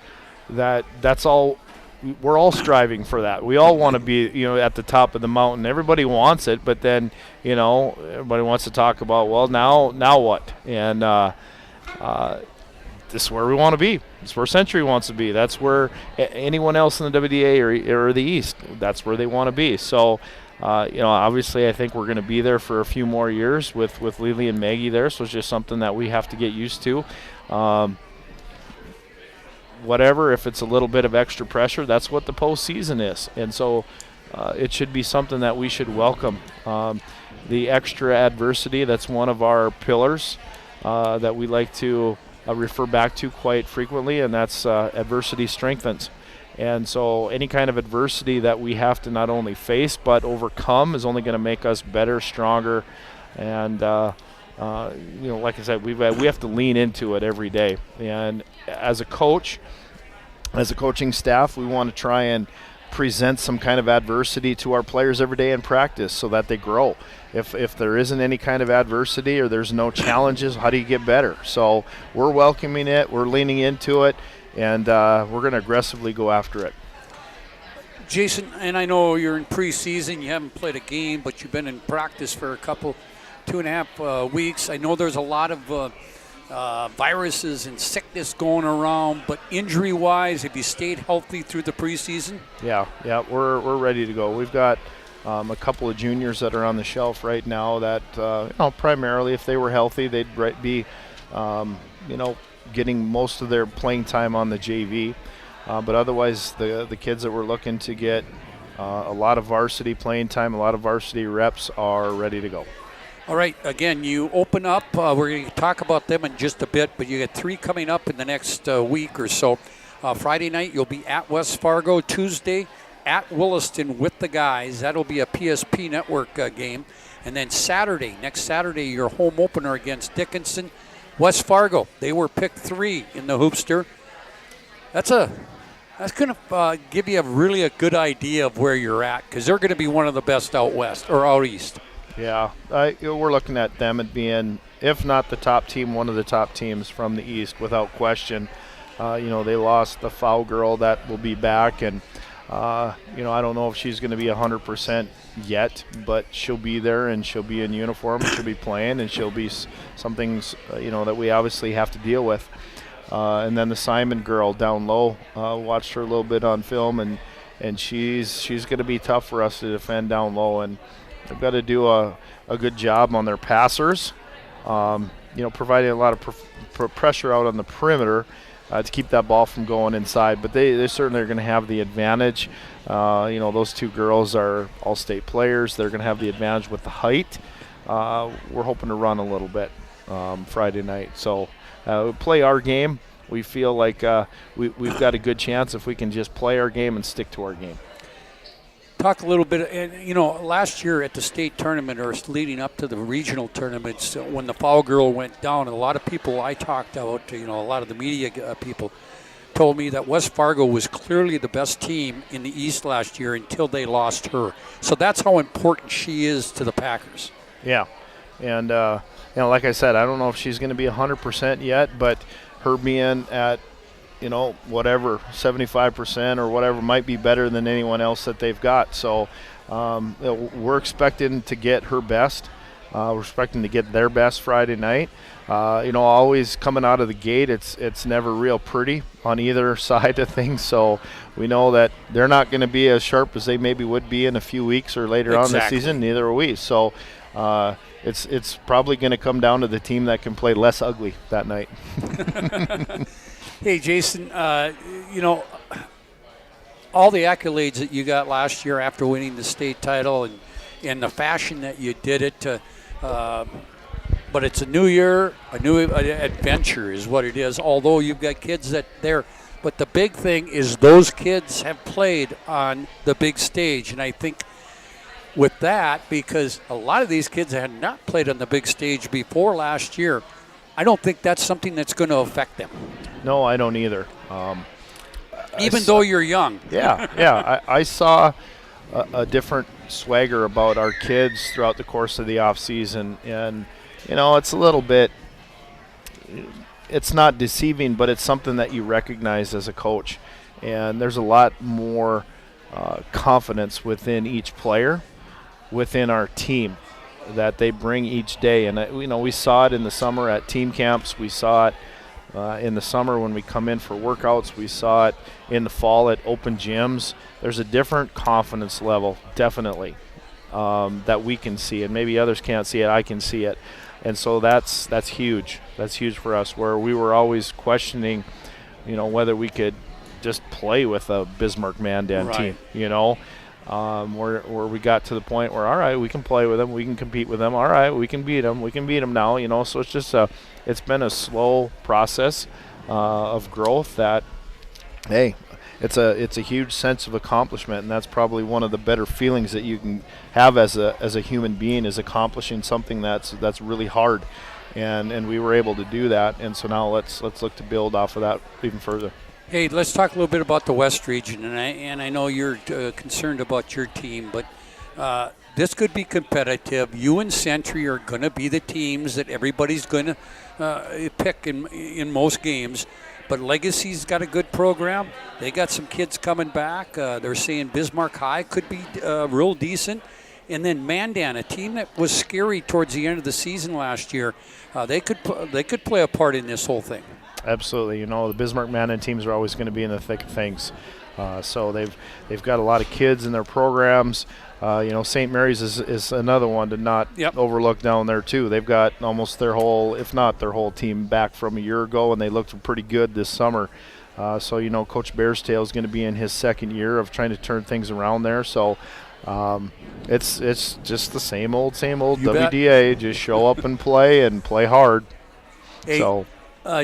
[SPEAKER 11] that's all. We're all striving for that. We all want to be, at the top of the mountain. Everybody wants it, but then, everybody wants to talk about, well, now what? And this is where we want to be. It's where Century wants to be. That's where anyone else in the WDA or the East, that's where they want to be. So, obviously I think we're going to be there for a few more years with Lily and Maggie there, so it's just something that we have to get used to. Whatever, if it's a little bit of extra pressure, that's what the postseason is. And so it should be something that we should welcome. The extra adversity, that's one of our pillars that we like to refer back to quite frequently, and that's adversity strengthens. And so any kind of adversity that we have to not only face but overcome is only going to make us better, stronger, and like I said, we have to lean into it every day. And as a coach, as a coaching staff, we want to try and present some kind of adversity to our players every day in practice so that they grow. If there isn't any kind of adversity or there's no challenges, how do you get better? So we're welcoming it, we're leaning into it, and we're going to aggressively go after it.
[SPEAKER 5] Jason, and I know you're in preseason, you haven't played a game, but you've been in practice for 2.5 weeks. I know there's a lot of viruses and sickness going around, but injury-wise, have you stayed healthy through the preseason?
[SPEAKER 11] Yeah, we're ready to go. We've got a couple of juniors that are on the shelf right now that, primarily if they were healthy, they'd be, getting most of their playing time on the JV. But otherwise, the kids that we're looking to get a lot of varsity playing time, a lot of varsity reps are ready to go.
[SPEAKER 5] All right, again, you open up. We're going to talk about them in just a bit, but you got 3 coming up in the next week or so. Friday night, you'll be at West Fargo. Tuesday, at Williston with the guys. That'll be a PSP Network game. And then next Saturday, your home opener against Dickinson. West Fargo, they were picked 3 in the Hoopster. That's going to give you a good idea of where you're at, because they're going to be one of the best out west or out east.
[SPEAKER 11] Yeah, we're looking at them at being, if not the top team, one of the top teams from the East without question. They lost the foul girl that will be back, and I don't know if she's going to be 100% yet, but she'll be there and she'll be in uniform, she'll be playing, and she'll be something that we obviously have to deal with. And then the Simon girl down low, watched her a little bit on film, and she's going to be tough for us to defend down low, and they've got to do a good job on their passers providing a lot of pressure out on the perimeter to keep that ball from going inside. But they certainly are going to have the advantage. Those two girls are all-state players. They're going to have the advantage with the height. We're hoping to run a little bit Friday night. So play our game. We feel like we've got a good chance if we can just play our game and stick to our game.
[SPEAKER 5] Talk a little bit, and last year at the state tournament or leading up to the regional tournaments, when the foul girl went down, a lot of people I talked out to, a lot of the media people told me that West Fargo was clearly the best team in the East last year until they lost her. So that's how important she is to the Packers.
[SPEAKER 11] Yeah, and like I said, I don't know if she's going to be 100% yet, but her being at whatever, 75% or whatever might be better than anyone else that they've got. So we're expecting to get her best. We're expecting to get their best Friday night. Always coming out of the gate, it's never real pretty on either side of things. So we know that they're not going to be as sharp as they maybe would be in a few weeks or later on this season. Neither are we. So it's probably going to come down to the team that can play less ugly that night.
[SPEAKER 5] Hey, Jason, all the accolades that you got last year after winning the state title and the fashion that you did it, but it's a new year, a new adventure is what it is, although you've got kids that there. But the big thing is those kids have played on the big stage, and I think with that, because a lot of these kids had not played on the big stage before last year, I don't think that's something that's going to affect them.
[SPEAKER 11] No, I don't either.
[SPEAKER 5] Even though you're young.
[SPEAKER 11] Yeah. I saw a different swagger about our kids throughout the course of the off season, and it's a little bit. It's not deceiving, but it's something that you recognize as a coach, and there's a lot more confidence within each player, within our team, that they bring each day. And we saw it in the summer at team camps. We saw it in the summer when we come in for workouts. We saw it in the fall at open gyms. There's a different confidence level, definitely, that we can see, and maybe others can't see it. I can see it, and so that's huge. That's huge for us, where we were always questioning, whether we could just play with a Bismarck Mandan team, where we got to the point where, all right, we can play with them, we can compete with them, all right, we can beat them now, so it's just it's been a slow process of growth that, hey, it's a huge sense of accomplishment, and that's probably one of the better feelings that you can have as a human being, is accomplishing something that's really hard, and we were able to do that, and so now let's look to build off of that even further.
[SPEAKER 5] Hey, let's talk a little bit about the West region, and I know you're concerned about your team, but this could be competitive. You and Century are going to be the teams that everybody's going to pick in most games. But Legacy's got a good program. They got some kids coming back. They're saying Bismarck High could be real decent. And then Mandan, a team that was scary towards the end of the season last year, they could play a part in this whole thing.
[SPEAKER 11] Absolutely. The Bismarck Mandan teams are always going to be in the thick of things. So they've got a lot of kids in their programs. St. Mary's is another one to not overlook down there too. They've got almost their whole, if not their whole team, back from a year ago, and they looked pretty good this summer. So Coach Bearstail is going to be in his second year of trying to turn things around there. So it's just the same old WDA. Just show up and play hard.
[SPEAKER 5] Hey. So.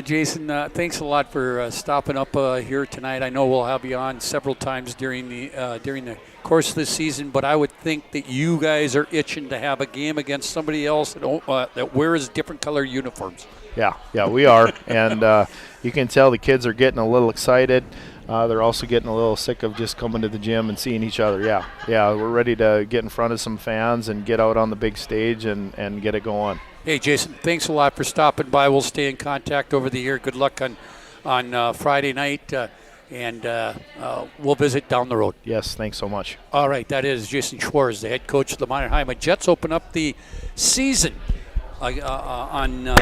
[SPEAKER 5] Jason, thanks a lot for stopping up here tonight. I know we'll have you on several times during the course of this season, but I would think that you guys are itching to have a game against somebody else that wears different color uniforms.
[SPEAKER 11] Yeah, we are, and you can tell the kids are getting a little excited. They're also getting a little sick of just coming to the gym and seeing each other. Yeah, we're ready to get in front of some fans and get out on the big stage and get it going.
[SPEAKER 5] Hey, Jason, thanks a lot for stopping by. We'll stay in contact over the year. Good luck on Friday night, and we'll visit down the road.
[SPEAKER 11] Yes, thanks so much.
[SPEAKER 5] All right, that is Jason Schwartz, the head coach of the Mannerheim Jets. Open up the season on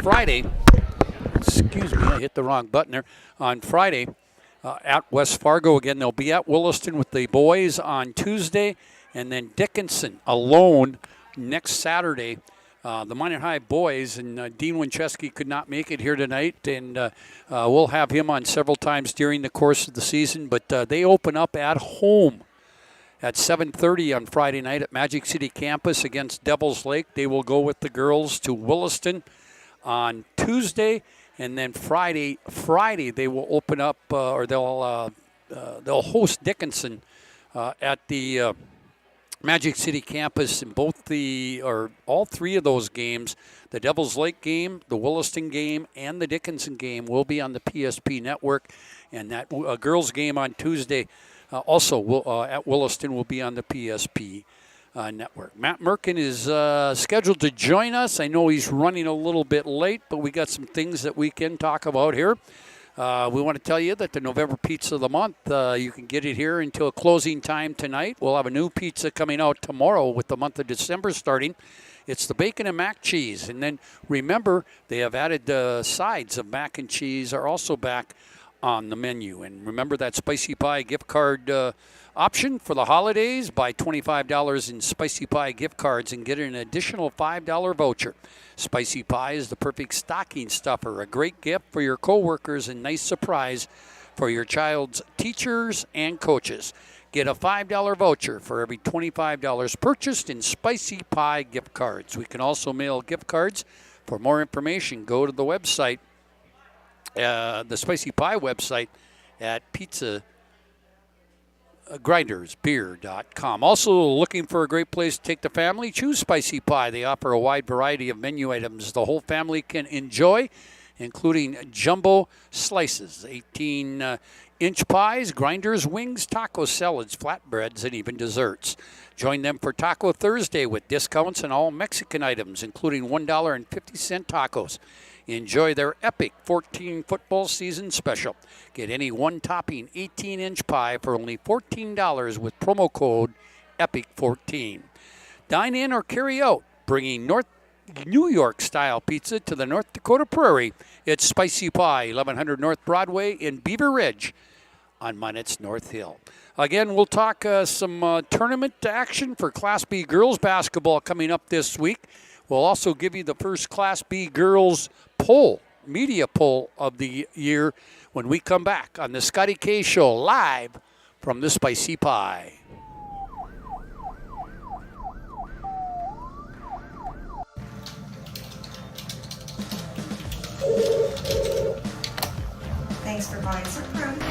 [SPEAKER 5] Friday. Excuse me, I hit the wrong button there. On Friday at West Fargo again. They'll be at Williston with the boys on Tuesday, and then Dickinson alone next Saturday the Minot High boys, and Dean Winchesky could not make it here tonight, and we'll have him on several times during the course of the season, but they open up at home at 7:30 on Friday night at Magic City campus against Devils Lake. They will go with the girls to Williston on Tuesday, and then Friday they will open up, or they'll host Dickinson at the Magic City campus. In all three of those games, the Devils Lake game, the Williston game, and the Dickinson game will be on the PSP network, and that girls game on Tuesday also at Williston will be on the PSP network. Matt Merkin is scheduled to join us. I know he's running a little bit late, but we got some things that we can talk about here. We want to tell you that the November Pizza of the Month, you can get it here until closing time tonight. We'll have a new pizza coming out tomorrow with the month of December starting. It's the bacon and mac cheese. And then remember, they have added the sides of mac and cheese are also back on the menu. And remember that Spicy Pie gift card option for the holidays. Buy $25 in Spicy Pie gift cards and get an additional $5 voucher. Spicy Pie is the perfect stocking stuffer, a great gift for your coworkers and nice surprise for your child's teachers and coaches. Get a $5 voucher for every $25 purchased in Spicy Pie gift cards. We can also mail gift cards. For more information, go to the website, the Spicy Pie website at pizzagrindersbeer.com. Also looking for a great place to take the family? Choose Spicy Pie. They offer a wide variety of menu items the whole family can enjoy, including jumbo slices, 18-inch pies, grinders, wings, taco salads, flatbreads, and even desserts. Join them for Taco Thursday with discounts on all Mexican items, including $1.50 tacos. Enjoy their epic 14 football season special. Get any one-topping 18-inch pie for only $14 with promo code EPIC14. Dine in or carry out, bringing New York-style pizza to the North Dakota Prairie. It's Spicy Pie, 1100 North Broadway in Beaver Ridge on Minot's North Hill. Again, we'll talk some tournament action for Class B girls basketball coming up this week. We'll also give you the first Class B girls media poll of the year when we come back on the Scotty K Show live from the Spicy Pie.
[SPEAKER 17] Thanks for buying some fruit.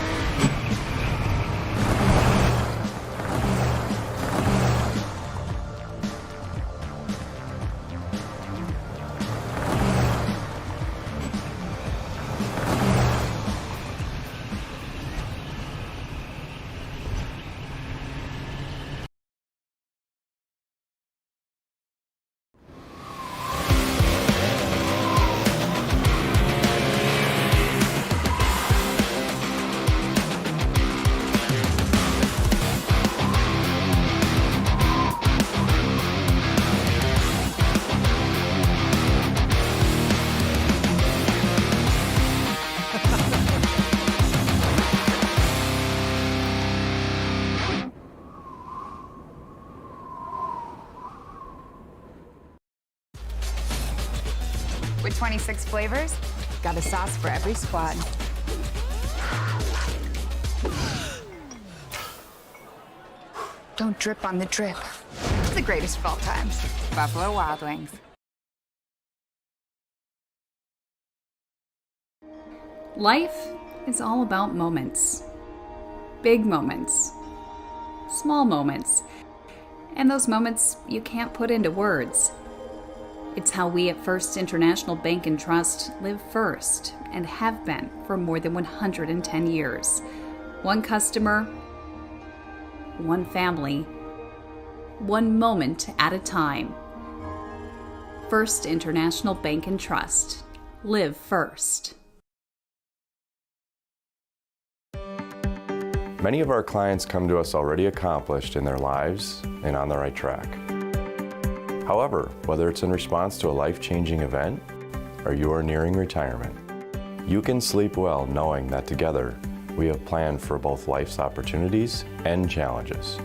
[SPEAKER 1] With 26 flavors, got a sauce for every squad. Don't drip on the drip. It's the greatest of all times. Buffalo Wild Wings.
[SPEAKER 18] Life is all about moments. Big moments. Small moments. And those moments you can't put into words. It's how we at First International Bank and Trust live first and have been for more than 110 years. One customer, one family, one moment at a time. First International Bank and Trust. Live first.
[SPEAKER 9] Many of our clients come to us already accomplished in their lives and on the right track. However, whether it's in response to a life-changing event or you are nearing retirement, you can sleep well knowing that together we have planned for both life's opportunities and challenges.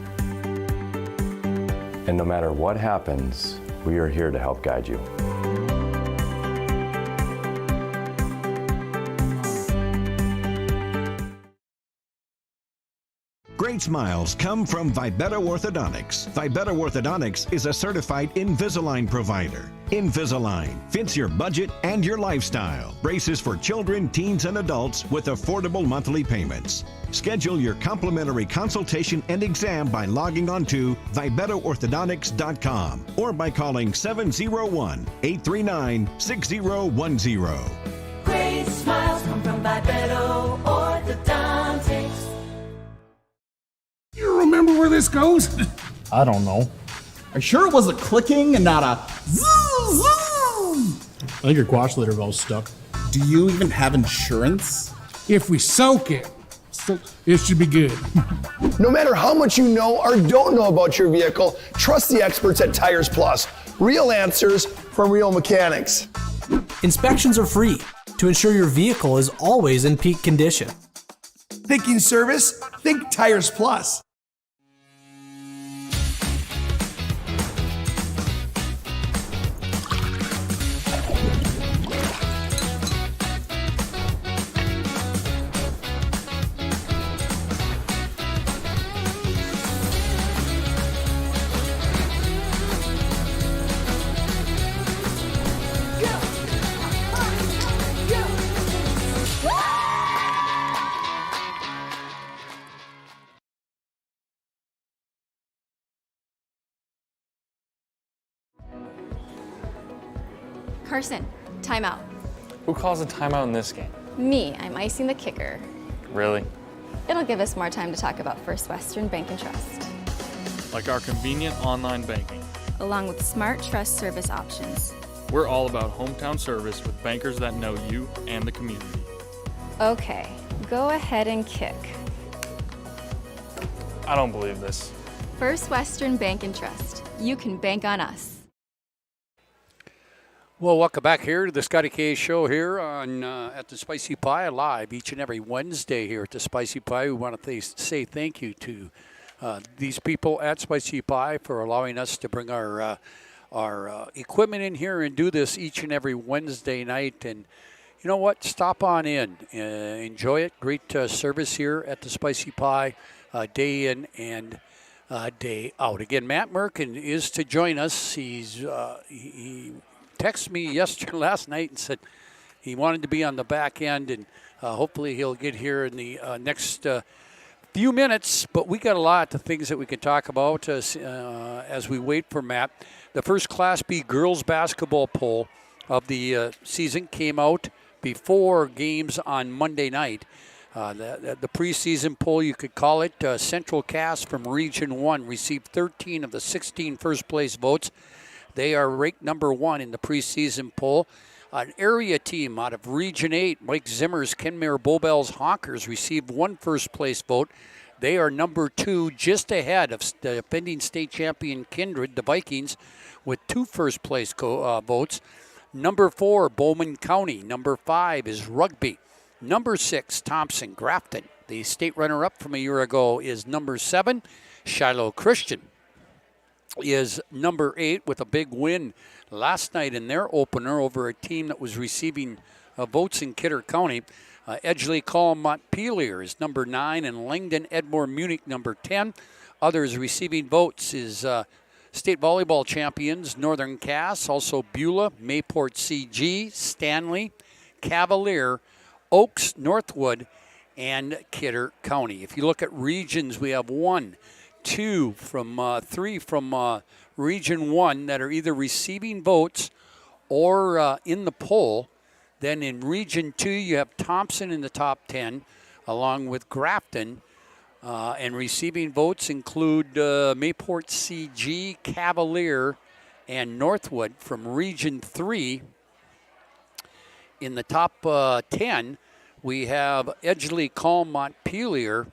[SPEAKER 9] And no matter what happens, We are here to help guide you.
[SPEAKER 19] Great smiles come from Vibetta Orthodontics. Vibetta Orthodontics is a certified Invisalign provider. Invisalign fits your budget and your lifestyle. Braces for children, teens, and adults with affordable monthly payments. Schedule your complimentary consultation and exam by logging on to VibettaOrthodontics.com or by calling 701-839-6010.
[SPEAKER 13] Great smiles come from Vibetta Orthodontics.
[SPEAKER 20] You remember where this goes?
[SPEAKER 21] I don't know.
[SPEAKER 20] Are you sure it was a clicking and not a zoom, zoom?
[SPEAKER 21] I think your quash litter valve's stuck.
[SPEAKER 20] Do you even have insurance? If we soak it, it should be good.
[SPEAKER 22] No matter how much you know or don't know about your vehicle, trust the experts at Tires Plus. Real answers from real mechanics.
[SPEAKER 23] Inspections are free to ensure your vehicle is always in peak condition.
[SPEAKER 22] Thinking service? Think Tires Plus.
[SPEAKER 12] Carson, timeout.
[SPEAKER 15] Who calls a timeout in this game?
[SPEAKER 12] Me, I'm icing the kicker.
[SPEAKER 15] Really?
[SPEAKER 12] It'll give us more time to talk about First Western Bank and Trust,
[SPEAKER 16] Like our convenient online banking.
[SPEAKER 12] along with smart trust service options.
[SPEAKER 16] We're all about hometown service with bankers that know you and the community.
[SPEAKER 12] Okay, go ahead and kick.
[SPEAKER 15] I don't believe this.
[SPEAKER 12] First Western Bank and Trust. You can bank on us.
[SPEAKER 5] Well, welcome back here to the Scotty K Show here on at the Spicy Pie, live each and every Wednesday here at the Spicy Pie. We want to say thank you to these people at Spicy Pie for allowing us to bring our equipment in here and do this each and every Wednesday night. And you know what? Stop on in. Enjoy it. Great service here at the Spicy Pie, day in and day out. Again, Matt Merkin is to join us. He texted me last night and said he wanted to be on the back end, and hopefully he'll get here in the next few minutes. But we got a lot of things that we can talk about as we wait for Matt. The first Class B girls basketball poll of the season came out before games on Monday night. The preseason poll, you could call it. Central Cass from Region 1 received 13 of the 16 first-place votes. They are ranked number 1 in the preseason poll. An area team out of Region 8, Mike Zimmer's Kenmare Bowbells Hawkers, received 1 first-place vote. They are number 2, just ahead of the defending state champion Kindred, the Vikings, with 2 first-place votes. Number 4, Bowman County. Number 5 is Rugby. Number 6, Thompson Grafton. The state runner-up from a year ago is number 7, Shiloh Christian. Is number 8 with a big win last night in their opener over a team that was receiving votes in Kidder County. Edgeley Call Montpelier is number 9 and Langdon Edmore Munich number 10. Others receiving votes is state volleyball champions Northern Cass, also Beulah, Mayport CG, Stanley, Cavalier, Oaks, Northwood, and Kidder County. If you look at regions, we have 1, 2 from 3 from Region 1 that are either receiving votes or in the poll. Then in Region 2, you have Thompson in the top 10, along with Grafton. And receiving votes include Mayport CG, Cavalier, and Northwood. From Region 3, in the top 10, we have Edgeley Call Montpelier.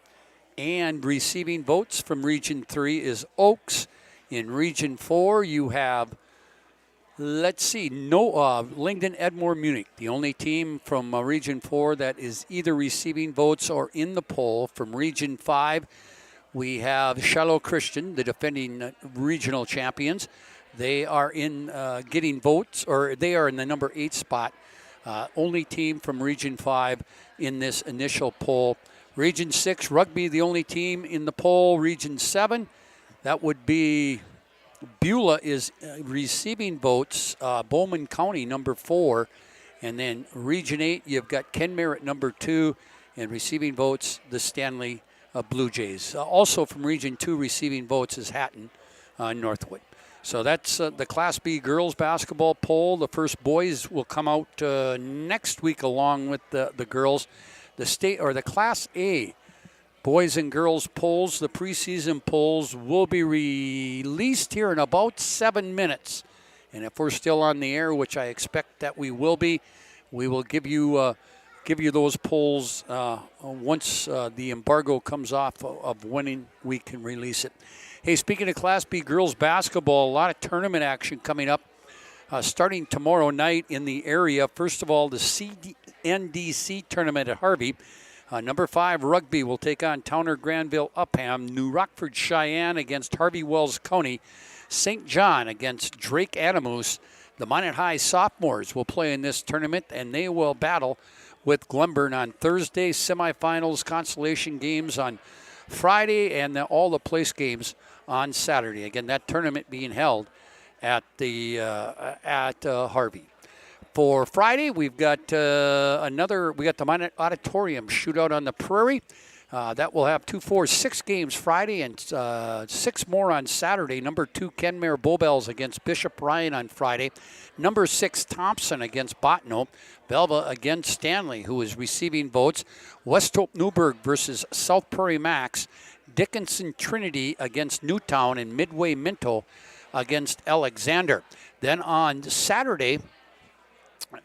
[SPEAKER 5] And receiving votes from Region 3 is Oaks. In Region 4, you have, Langdon Edmore Munich, the only team from Region 4 that is either receiving votes or in the poll. From Region 5, we have Shiloh Christian, the defending regional champions. They are in getting votes, or they are in the number 8 spot. Only team from Region 5 in this initial poll. Region 6, Rugby, the only team in the poll. Region 7, that would be Beulah is receiving votes. Bowman County, number 4. And then Region 8, you've got Kenmare at number 2. And receiving votes, the Stanley Blue Jays. Also from Region 2 receiving votes is Hatton Northwood. So that's the Class B girls basketball poll. The first boys will come out next week along with the girls. The state or the Class A boys and girls polls, the preseason polls, will be released here in about 7 minutes. And if we're still on the air, which I expect that we will be, we will give you those polls once the embargo comes off of when we can release it. Hey, speaking of Class B girls basketball, a lot of tournament action coming up starting tomorrow night in the area. First of all, the CNDC tournament at Harvey. Number 5 Rugby will take on Towner Granville Upham. New Rockford Cheyenne against Harvey Wells County. St. John against Drake Adamus. The Minot High sophomores will play in this tournament, and they will battle with Glenburn on Thursday. Semifinals, consolation games on Friday, and all the place games on Saturday. Again, that tournament being held at the Harvey. For Friday, we've got we got the Minot Auditorium shootout on the Prairie. That will have 2, 4, 6 games Friday and 6 more on Saturday. Number 2, Kenmare Bowbells against Bishop Ryan on Friday. Number 6, Thompson against Botno. Belva against Stanley, who is receiving votes. West Hope Newburgh versus South Prairie Max. Dickinson Trinity against Newtown, and Midway Minto against Alexander. Then on Saturday,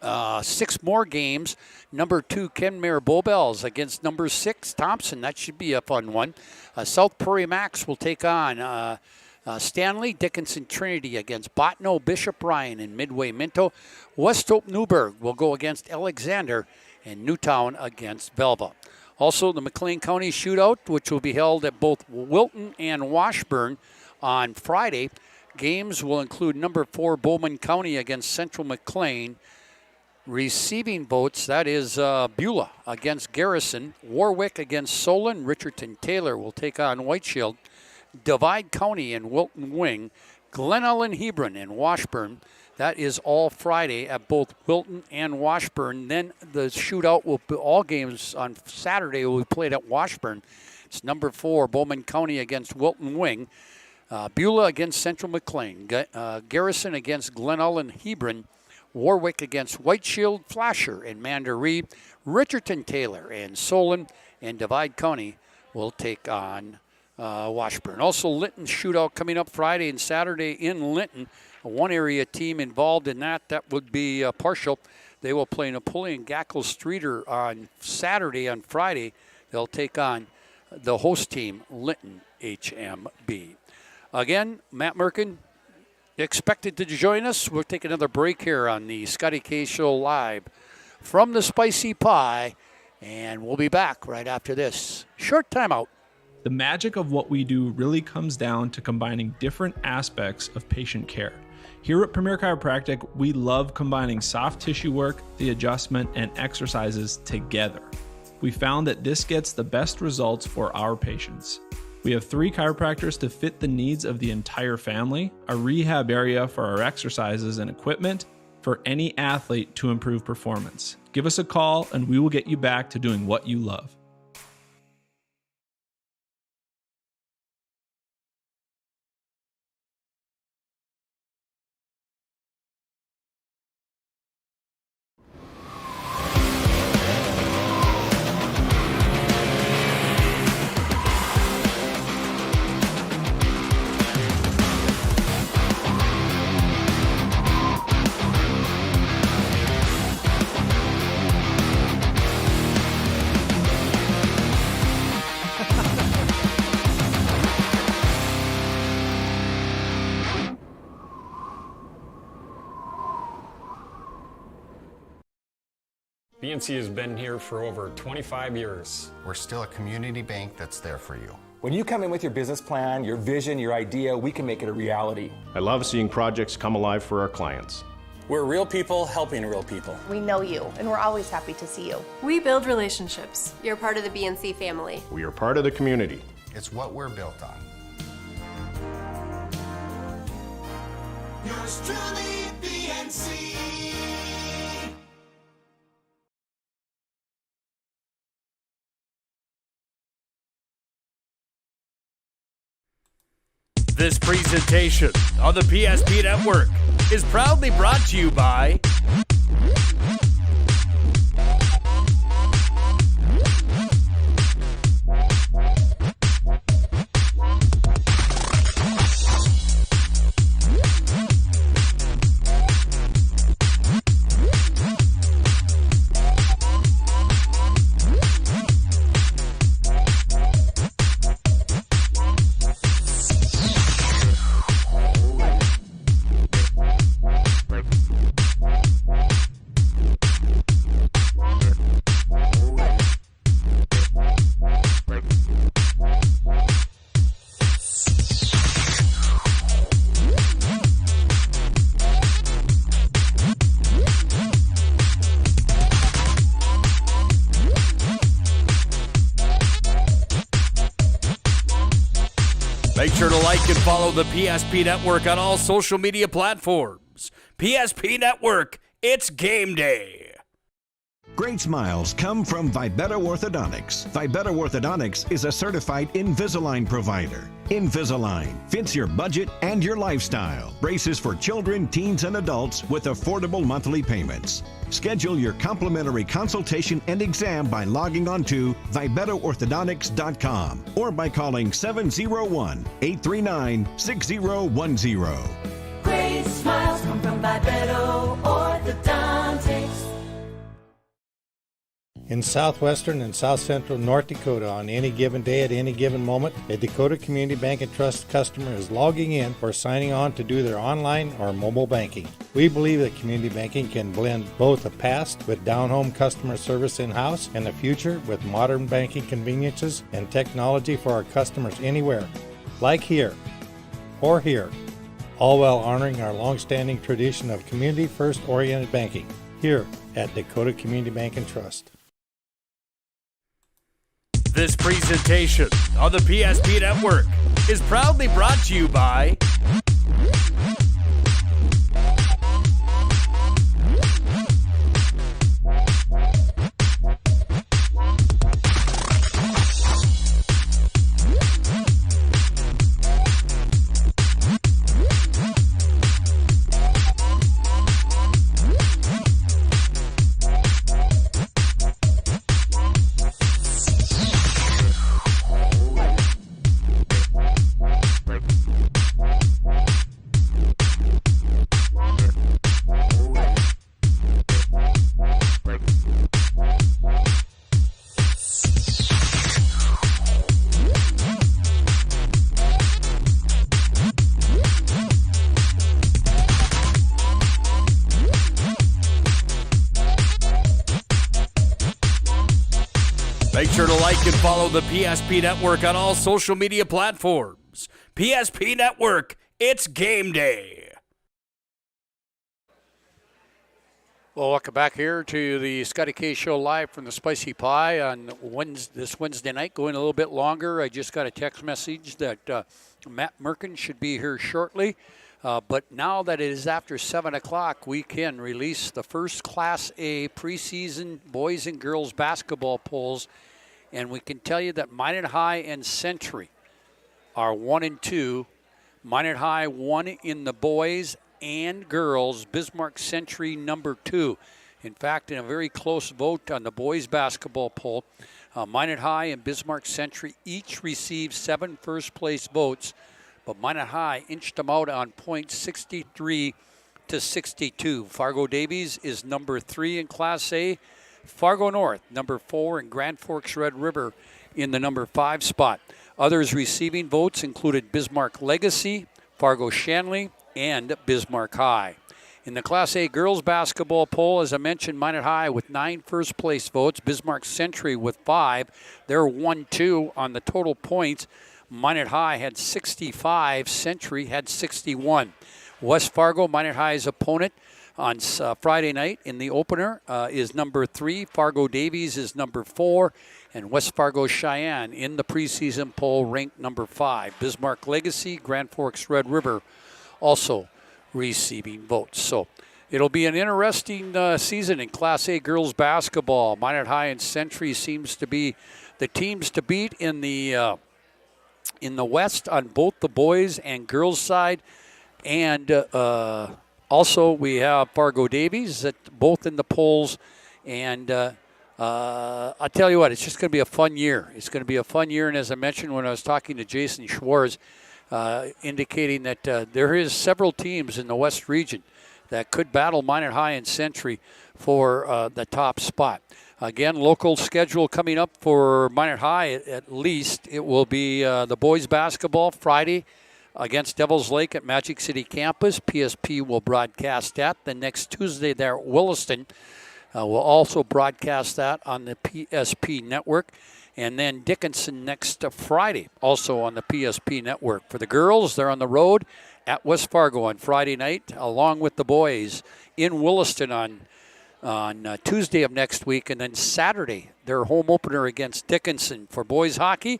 [SPEAKER 5] 6 more games. Number 2, Kenmare Bowbells against number 6, Thompson. That should be a fun one. South Prairie Max will take on Stanley. Dickinson Trinity against Botno, Bishop Ryan, and Midway Minto. West Hope Newburgh will go against Alexander, and Newtown against Belva. Also, the McLean County Shootout, which will be held at both Wilton and Washburn on Friday. Games will include number 4, Bowman County against Central McLean. Receiving votes, that is Beulah against Garrison. Warwick against Solon. Richardson Taylor will take on White Shield. Divide County and Wilton Wing. Glen Ellen Hebron and Washburn. That is all Friday at both Wilton and Washburn. Then the shootout will be all games on Saturday will be played at Washburn. It's number 4, Bowman County against Wilton Wing. Beulah against Central McLean. Garrison against Glen Ellen Hebron. Warwick against White Shield, Flasher, and Mandaree. Richardson Taylor and Solon and Divide County will take on Washburn. Also, Linton shootout coming up Friday and Saturday in Linton. A one-area team involved in that would be partial. They will play Napoleon Gackle Streeter on Saturday. On Friday, they'll take on the host team, Linton HMB. Again, Matt Merkin expected to join us. We'll take another break here on the Scotty K Show live from the Spicy Pie, and we'll be back right after this short timeout.
[SPEAKER 14] The magic of what we do really comes down to combining different aspects of patient care. Here at Premier Chiropractic, we love combining soft tissue work, the adjustment, and exercises together. We found that this gets the best results for our patients. We have 3 chiropractors to fit the needs of the entire family, a rehab area for our exercises and equipment for any athlete to improve performance. Give us a call and we will get you back to doing what you love.
[SPEAKER 2] BNC has been here for over 25 years.
[SPEAKER 7] We're still a community bank that's there for you.
[SPEAKER 2] When you come in with your business plan, your vision, your idea, we can make it a reality.
[SPEAKER 6] I love seeing projects come alive for our clients.
[SPEAKER 15] We're real people helping real people.
[SPEAKER 10] We know you, and we're always happy to see you.
[SPEAKER 8] We build relationships. You're part of the BNC family.
[SPEAKER 6] We are part of the community.
[SPEAKER 7] It's what we're built on.
[SPEAKER 13] Yours truly, BNC.
[SPEAKER 4] This presentation on the PSP Network is proudly brought to you by Make sure to like and follow the PSP Network on all social media platforms. PSP Network, it's game day.
[SPEAKER 19] Great smiles come from Vibetta Orthodontics. Vibetta Orthodontics is a certified Invisalign provider. Invisalign fits your budget and your lifestyle. Braces for children, teens, and adults with affordable monthly payments. Schedule your complimentary consultation and exam by logging on to VibettaOrthodontics.com or by calling 701-839-6010.
[SPEAKER 13] Great smiles come from Vibetta Orthodontics.
[SPEAKER 24] In southwestern and south central North Dakota, on any given day at any given moment, a Dakota Community Bank and Trust customer is logging in or signing on to do their online or mobile banking. We believe that community banking can blend both the past with down-home customer service in-house and the future with modern banking conveniences and technology for our customers anywhere, like here or here, all while honoring our long-standing tradition of community-first oriented banking here at Dakota Community Bank and Trust.
[SPEAKER 4] This presentation on the PSP Network is proudly brought to you by Make sure to like and follow the PSP Network on all social media platforms. PSP Network, it's game day.
[SPEAKER 5] Well, welcome back here to the Scotty K Show live from the Spicy Pie on this Wednesday night, going a little bit longer. I just got a text message that Matt Merkin should be here shortly. But now that it is after 7 o'clock, we can release the first Class A preseason boys and girls basketball polls. And we can tell you that Minot High and Century are 1 and 2. Minot High 1 in the boys and girls. Bismarck Century number 2. In fact, in a very close vote on the boys basketball poll, Minot High and Bismarck Century each received 7 first-place votes. But Minot High inched them out on points 63 to 62. Fargo Davies is number 3 in Class A. Fargo North, number 4, and Grand Forks Red River in the number 5 spot. Others receiving votes included Bismarck Legacy, Fargo Shanley, and Bismarck High. In the Class A girls basketball poll, as I mentioned, Minot High with 9 first-place votes, Bismarck Century with 5. They're 1-2 on the total points. Minot High had 65. Century had 61. West Fargo, Minot High's opponent on Friday night in the opener is number 3. Fargo Davies is number 4. And West Fargo Cheyenne in the preseason poll ranked number 5. Bismarck Legacy, Grand Forks Red River also receiving votes. So it'll be an interesting season in Class A girls basketball. Minot High and Century seems to be the teams to beat in the West on both the boys and girls side. And also we have Fargo Davies that both in the polls. And I'll tell you what, it's just going to be a fun year. It's going to be a fun year. And as I mentioned when I was talking to Jason Schwartz, indicating that there is several teams in the West region that could battle Minot High and Century for the top spot. Again, local schedule coming up for Minot High at least. It will be the boys basketball Friday against Devils Lake at Magic City campus. PSP will broadcast that. The next Tuesday there at Williston. We'll also broadcast that on the PSP network. And then Dickinson next Friday, also on the PSP network. For the girls, they're on the road at West Fargo on Friday night, along with the boys in Williston on Tuesday of next week. And then Saturday, their home opener against Dickinson. For boys hockey,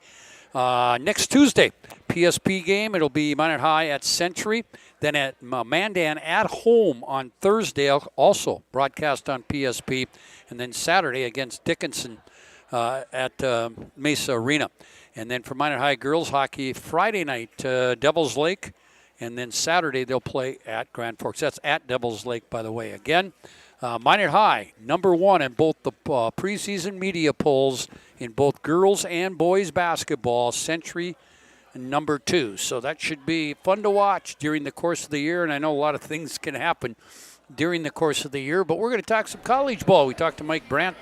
[SPEAKER 5] next Tuesday, PSP game. It'll be Minot High at Century. Then at Mandan at home on Thursday, also broadcast on PSP. And then Saturday against Dickinson at Mesa Arena. And then for Minot High girls hockey, Friday night, Devils Lake. And then Saturday they'll play at Grand Forks. That's at Devils Lake, by the way. Again, Minot High, number 1 in both the preseason media polls in both girls and boys basketball. Century, number 2. So that should be fun to watch during the course of the year. And I know a lot of things can happen during the course of the year. But we're going to talk some college ball. We talked to Mike Brandt,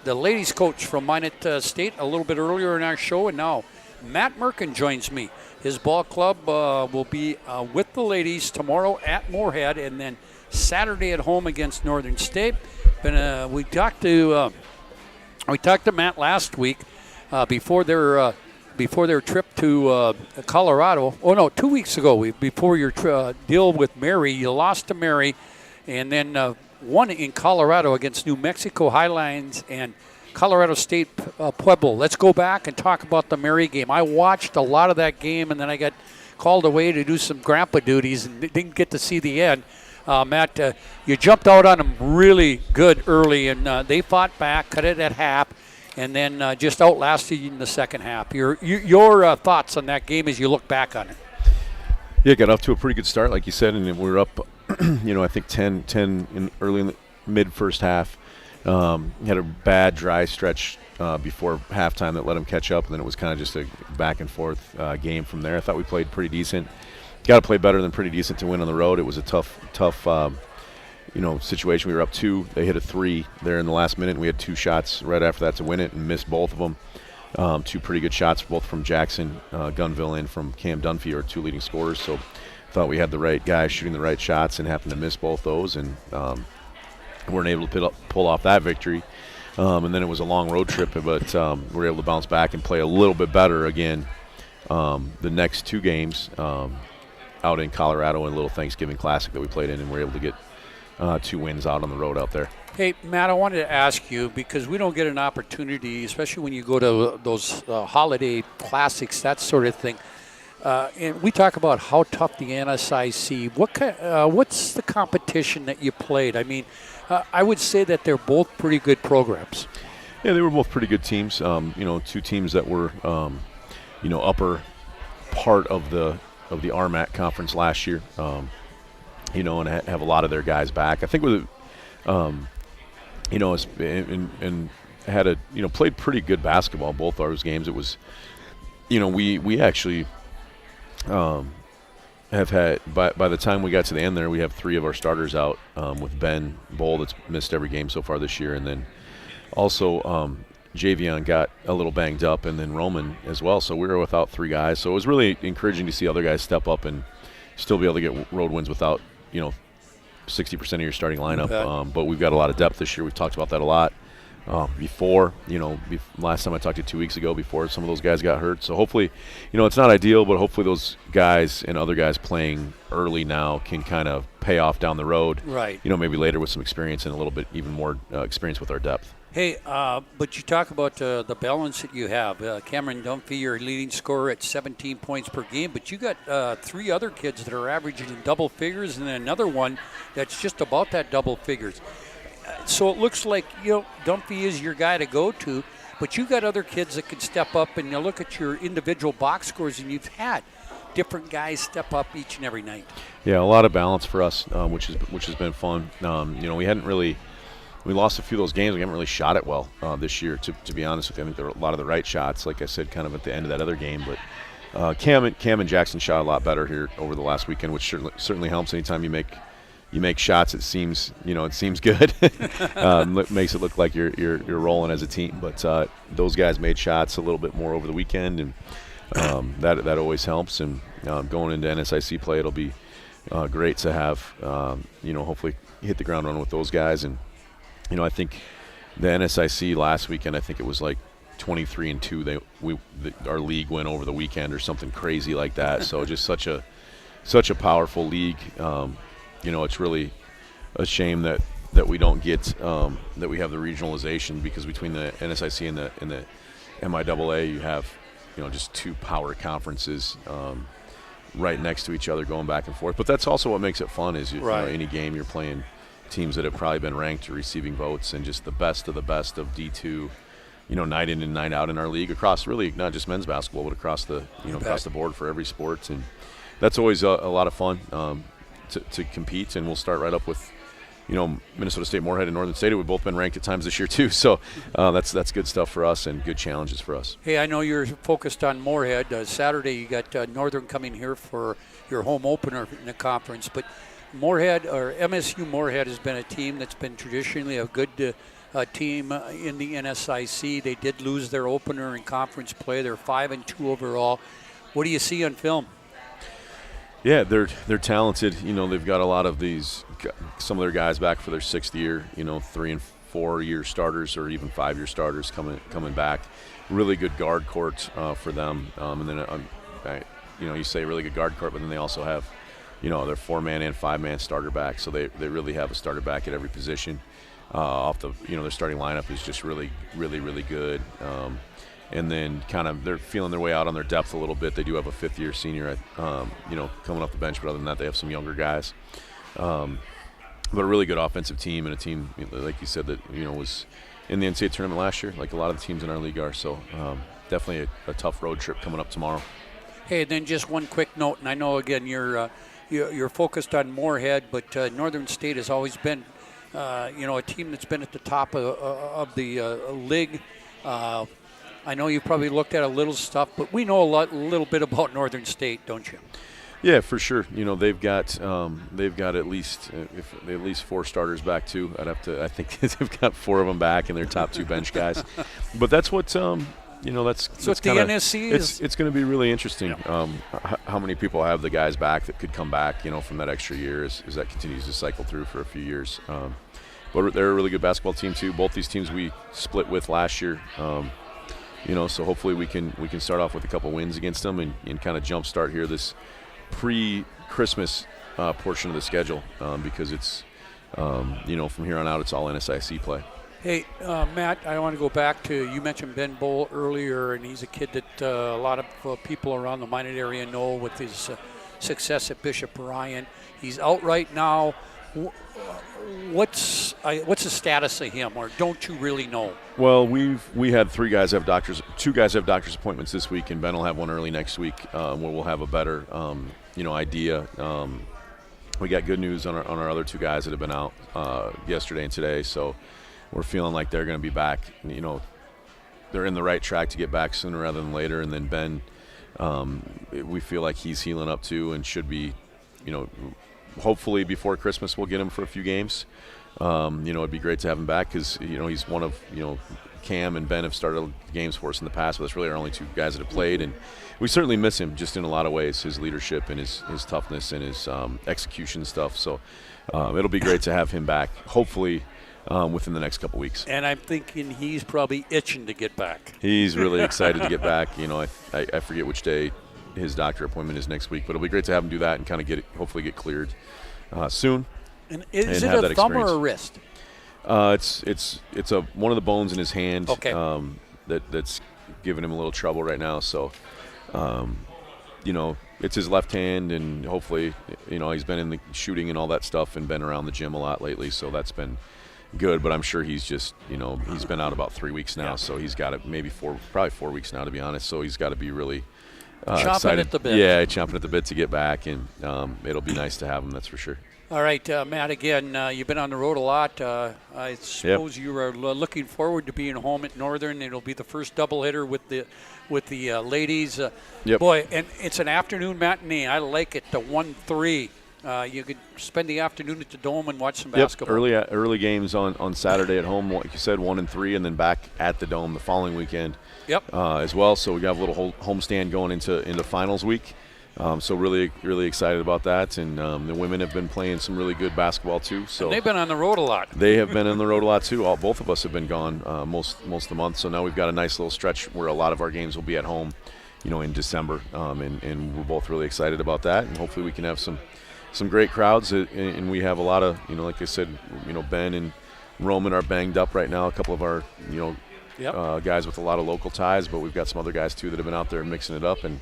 [SPEAKER 5] the ladies coach from Minot State, a little bit earlier in our show. And now Matt Merkin joins me. His ball club will be with the ladies tomorrow at Moorhead, and then Saturday at home against Northern State. We talked to Matt last week before their trip to Colorado. Oh no, 2 weeks ago. Before your deal with Mary, you lost to Mary, and then won in Colorado against New Mexico Highlines and Colorado State Pueblo. Let's go back and talk about the Mary game. I watched a lot of that game, and then I got called away to do some grandpa duties and didn't get to see the end. Matt, you jumped out on them really good early, and they fought back, cut it at half, and then just outlasted you in the second half. Your thoughts on that game as you look back on it?
[SPEAKER 1] Yeah, got off to a pretty good start, like you said, and we were up, I think 10 early in the mid-first half. Had a bad dry stretch before halftime that let them catch up, and then it was kind of just a back-and-forth game from there. I thought we played pretty decent. Got to play better than pretty decent to win on the road. It was a tough situation. We were up 2. They hit a 3 there in the last minute, and we had 2 shots right after that to win it and missed both of them. 2 pretty good shots, both from Jackson Gunville and from Cam Dunphy, our 2 leading scorers. So thought we had the right guys shooting the right shots and happened to miss both those, and weren't able to pull off that victory. And then it was a long road trip, but we were able to bounce back and play a little bit better again the next 2 games out in Colorado and a little Thanksgiving Classic that we played in, and we were able to get 2 wins out on the road out there.
[SPEAKER 5] Hey, Matt, I wanted to ask you, because we don't get an opportunity, especially when you go to those holiday classics, that sort of thing. And we talk about how tough the NSIC. What's the competition that you played? I mean, I would say that they're both pretty good programs.
[SPEAKER 1] Yeah, they were both pretty good teams. 2 teams that were, upper part of the RMAC conference last year. And have a lot of their guys back. I think with, and had played pretty good basketball both those games. It was, we actually have had, by the time we got to the end there, we have 3 of our starters out, with Ben Bowl that's missed every game so far this year, and then also Javion got a little banged up, and then Roman as well. So we were without 3 guys. So it was really encouraging to see other guys step up and still be able to get road wins without 60% of your starting lineup. But we've got a lot of depth this year. We've talked about that a lot. before, last time I talked to you 2 weeks ago, before some of those guys got hurt. So hopefully, it's not ideal, but hopefully those guys and other guys playing early now can kind of pay off down the road.
[SPEAKER 5] Right.
[SPEAKER 1] Maybe later with some experience and a little bit even more experience with our depth.
[SPEAKER 5] Hey, but you talk about the balance that you have. Cameron Dunphy, your leading scorer at 17 points per game, but you got 3 other kids that are averaging in double figures, and then another one that's just about that double figures. So it looks like, Dunphy is your guy to go to, but you got other kids that can step up, and you look at your individual box scores, and you've had different guys step up each and every night.
[SPEAKER 1] Yeah, a lot of balance for us, which has been fun. We lost a few of those games. We haven't really shot it well this year, to be honest with you. I think there were a lot of the right shots, like I said, kind of at the end of that other game. But Cam and Jackson shot a lot better here over the last weekend, which certainly helps. Anytime you make shots, it seems good. Makes it look like you're rolling as a team. But those guys made shots a little bit more over the weekend, and that always helps. And going into NSIC play, it'll be great to have hopefully hit the ground running with those guys. And I think the NSIC last weekend, I think it was like 23-2. Our league went over the weekend or something crazy like that. So just such a powerful league. It's really a shame that we don't get that we have the regionalization, because between the NSIC and the MIAA, you have just 2 power conferences right next to each other, going back and forth. But that's also what makes it fun. Is any game you're playing teams that have probably been ranked or receiving votes, and just the best of D2, night in and night out in our league, across really not just men's basketball, but across the across the board for every sport. And that's always a lot of fun to compete. And we'll start right up with Minnesota State, Moorhead, and Northern State. We've both been ranked at times this year too, so that's good stuff for us and good challenges for us.
[SPEAKER 5] Hey, I know you're focused on Moorhead. Saturday you got Northern coming here for your home opener in the conference, but Moorhead, or MSU Moorhead, has been a team that's been traditionally a good team in the NSIC. They did lose their opener in conference play. They're 5-2 overall. What do you see on film?
[SPEAKER 1] Yeah, they're talented. They've got a lot of some of their guys back for their 6th year. 3 and 4 year starters, or even 5 year starters coming back. Really good guard court for them. And then you say really good guard court, but then they also have their 4-man and 5-man starter back. So they really have a starter back at every position. Their starting lineup is just really, really, really good. And then kind of they're feeling their way out on their depth a little bit. They do have a 5th-year senior, coming off the bench, but other than that, they have some younger guys. But a really good offensive team, and a team, like you said, that was in the NCAA tournament last year, like a lot of the teams in our league are. So definitely a tough road trip coming up tomorrow.
[SPEAKER 5] Hey, then just one quick note, and I know again you're focused on Moorhead, but Northern State has always been, a team that's been at the top of the league. I know you probably looked at a little stuff, but we know a little bit about Northern State, don't you?
[SPEAKER 1] Yeah, for sure. They've got at least 4 starters back too. I think they've got 4 of them back, and their top 2 bench guys. But that's what that's
[SPEAKER 5] so it's the NSC
[SPEAKER 1] it's going to be really interesting. How many people have the guys back that could come back from that extra year as that continues to cycle through for a few years. But they're a really good basketball team too. Both these teams we split with last year. So hopefully we can start off with a couple wins against them and kind of jumpstart here this pre-Christmas portion of the schedule, because it's from here on out it's all NSIC play.
[SPEAKER 5] Hey, Matt, I want to go back to, you mentioned Ben Bull earlier, and he's a kid that a lot of people around the Minot area know with his success at Bishop Ryan. He's out right now. What's the status of him, or don't you really know?
[SPEAKER 1] Well, we had 2 guys have doctor's appointments this week, and Ben will have one early next week, where we'll have a better idea. We got good news on our other 2 guys that have been out yesterday and today, so we're feeling like they're going to be back. They're in the right track to get back sooner rather than later. And then Ben, we feel like he's healing up too, and should be, hopefully before Christmas we'll get him for a few games. It'd be great to have him back, because he's one of Cam and Ben have started games for us in the past, but that's really our only 2 guys that have played, and we certainly miss him just in a lot of ways, his leadership and his toughness and his execution stuff. So it'll be great to have him back. Hopefully within the next couple weeks.
[SPEAKER 5] And I'm thinking he's probably itching to get back.
[SPEAKER 1] He's really excited to get back. I forget which day his doctor appointment is next week, but it'll be great to have him do that and kind of hopefully get cleared soon.
[SPEAKER 5] And is it a thumb or a wrist?
[SPEAKER 1] It's one of the bones in his hand.
[SPEAKER 5] Okay.
[SPEAKER 1] That's giving him a little trouble right now. So, it's his left hand, and hopefully, he's been in the shooting and all that stuff and been around the gym a lot lately. So that's been good. But I'm sure he's just, he's been out about 3 weeks now. So he's got it probably 4 weeks now, to be honest. So he's got to be really
[SPEAKER 5] chomping
[SPEAKER 1] excited.
[SPEAKER 5] At the bit.
[SPEAKER 1] Yeah, chomping at the bit to get back, and it'll be nice to have him. That's for sure.
[SPEAKER 5] All right, Matt, again, you've been on the road a lot. I suppose you are looking forward to being home at Northern. It'll be the first doubleheader with the ladies.
[SPEAKER 1] Yep.
[SPEAKER 5] Boy, and it's an afternoon matinee. I like it, the 1-3. You could spend the afternoon at the Dome and watch some basketball.
[SPEAKER 1] Early games on Saturday at home, like you said, 1 and 3, and then back at the Dome the following weekend.
[SPEAKER 5] Yep.
[SPEAKER 1] As well, so we got a little homestand going into finals week. So really, really excited about that, and the women have been playing some really good basketball too. So
[SPEAKER 5] and they've been on the road a lot.
[SPEAKER 1] They have been on the road a lot too. Both of us have been gone most of the month. So now we've got a nice little stretch where a lot of our games will be at home, in December, and we're both really excited about that. And hopefully we can have some great crowds. And we have a lot of, like I said, Ben and Roman are banged up right now. A couple of our, guys with a lot of local ties, but we've got some other guys too that have been out there mixing it up and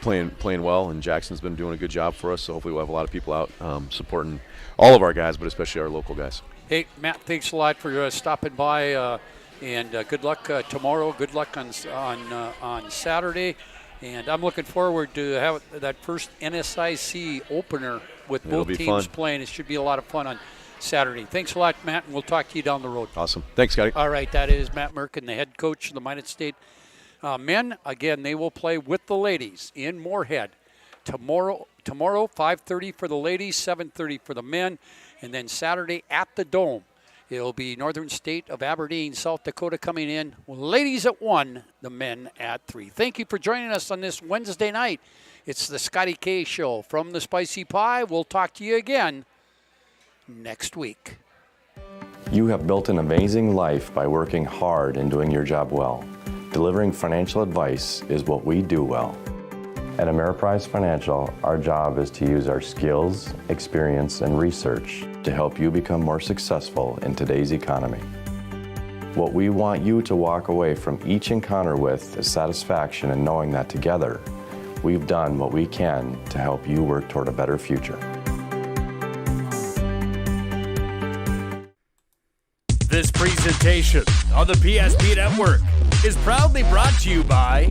[SPEAKER 1] playing well, and Jackson's been doing a good job for us, so hopefully we'll have a lot of people out supporting all of our guys, but especially our local guys.
[SPEAKER 5] Hey, Matt, thanks a lot for stopping by, and good luck tomorrow. Good luck on Saturday, and I'm looking forward to have that first NSIC opener with both teams playing. It should be a lot of fun on Saturday. Thanks a lot, Matt, and we'll talk to you down the road.
[SPEAKER 1] Awesome. Thanks, Scotty.
[SPEAKER 5] All right, that is Matt Merkin, the head coach of the Minot State men. Again, they will play with the ladies in Moorhead tomorrow 5:30 for the ladies, 7:30 for the men, and then Saturday at the Dome. It'll be Northern State of Aberdeen, South Dakota coming in. Ladies at 1, the men at 3. Thank you for joining us on this Wednesday night. It's the Scotty K Show from the Spicy Pie. We'll talk to you again next week.
[SPEAKER 9] You have built an amazing life by working hard and doing your job well. Delivering financial advice is what we do well. At Ameriprise Financial, our job is to use our skills, experience, and research to help you become more successful in today's economy. What we want you to walk away from each encounter with is satisfaction in knowing that together, we've done what we can to help you work toward a better future.
[SPEAKER 4] This presentation on the PSP Network is proudly brought to you by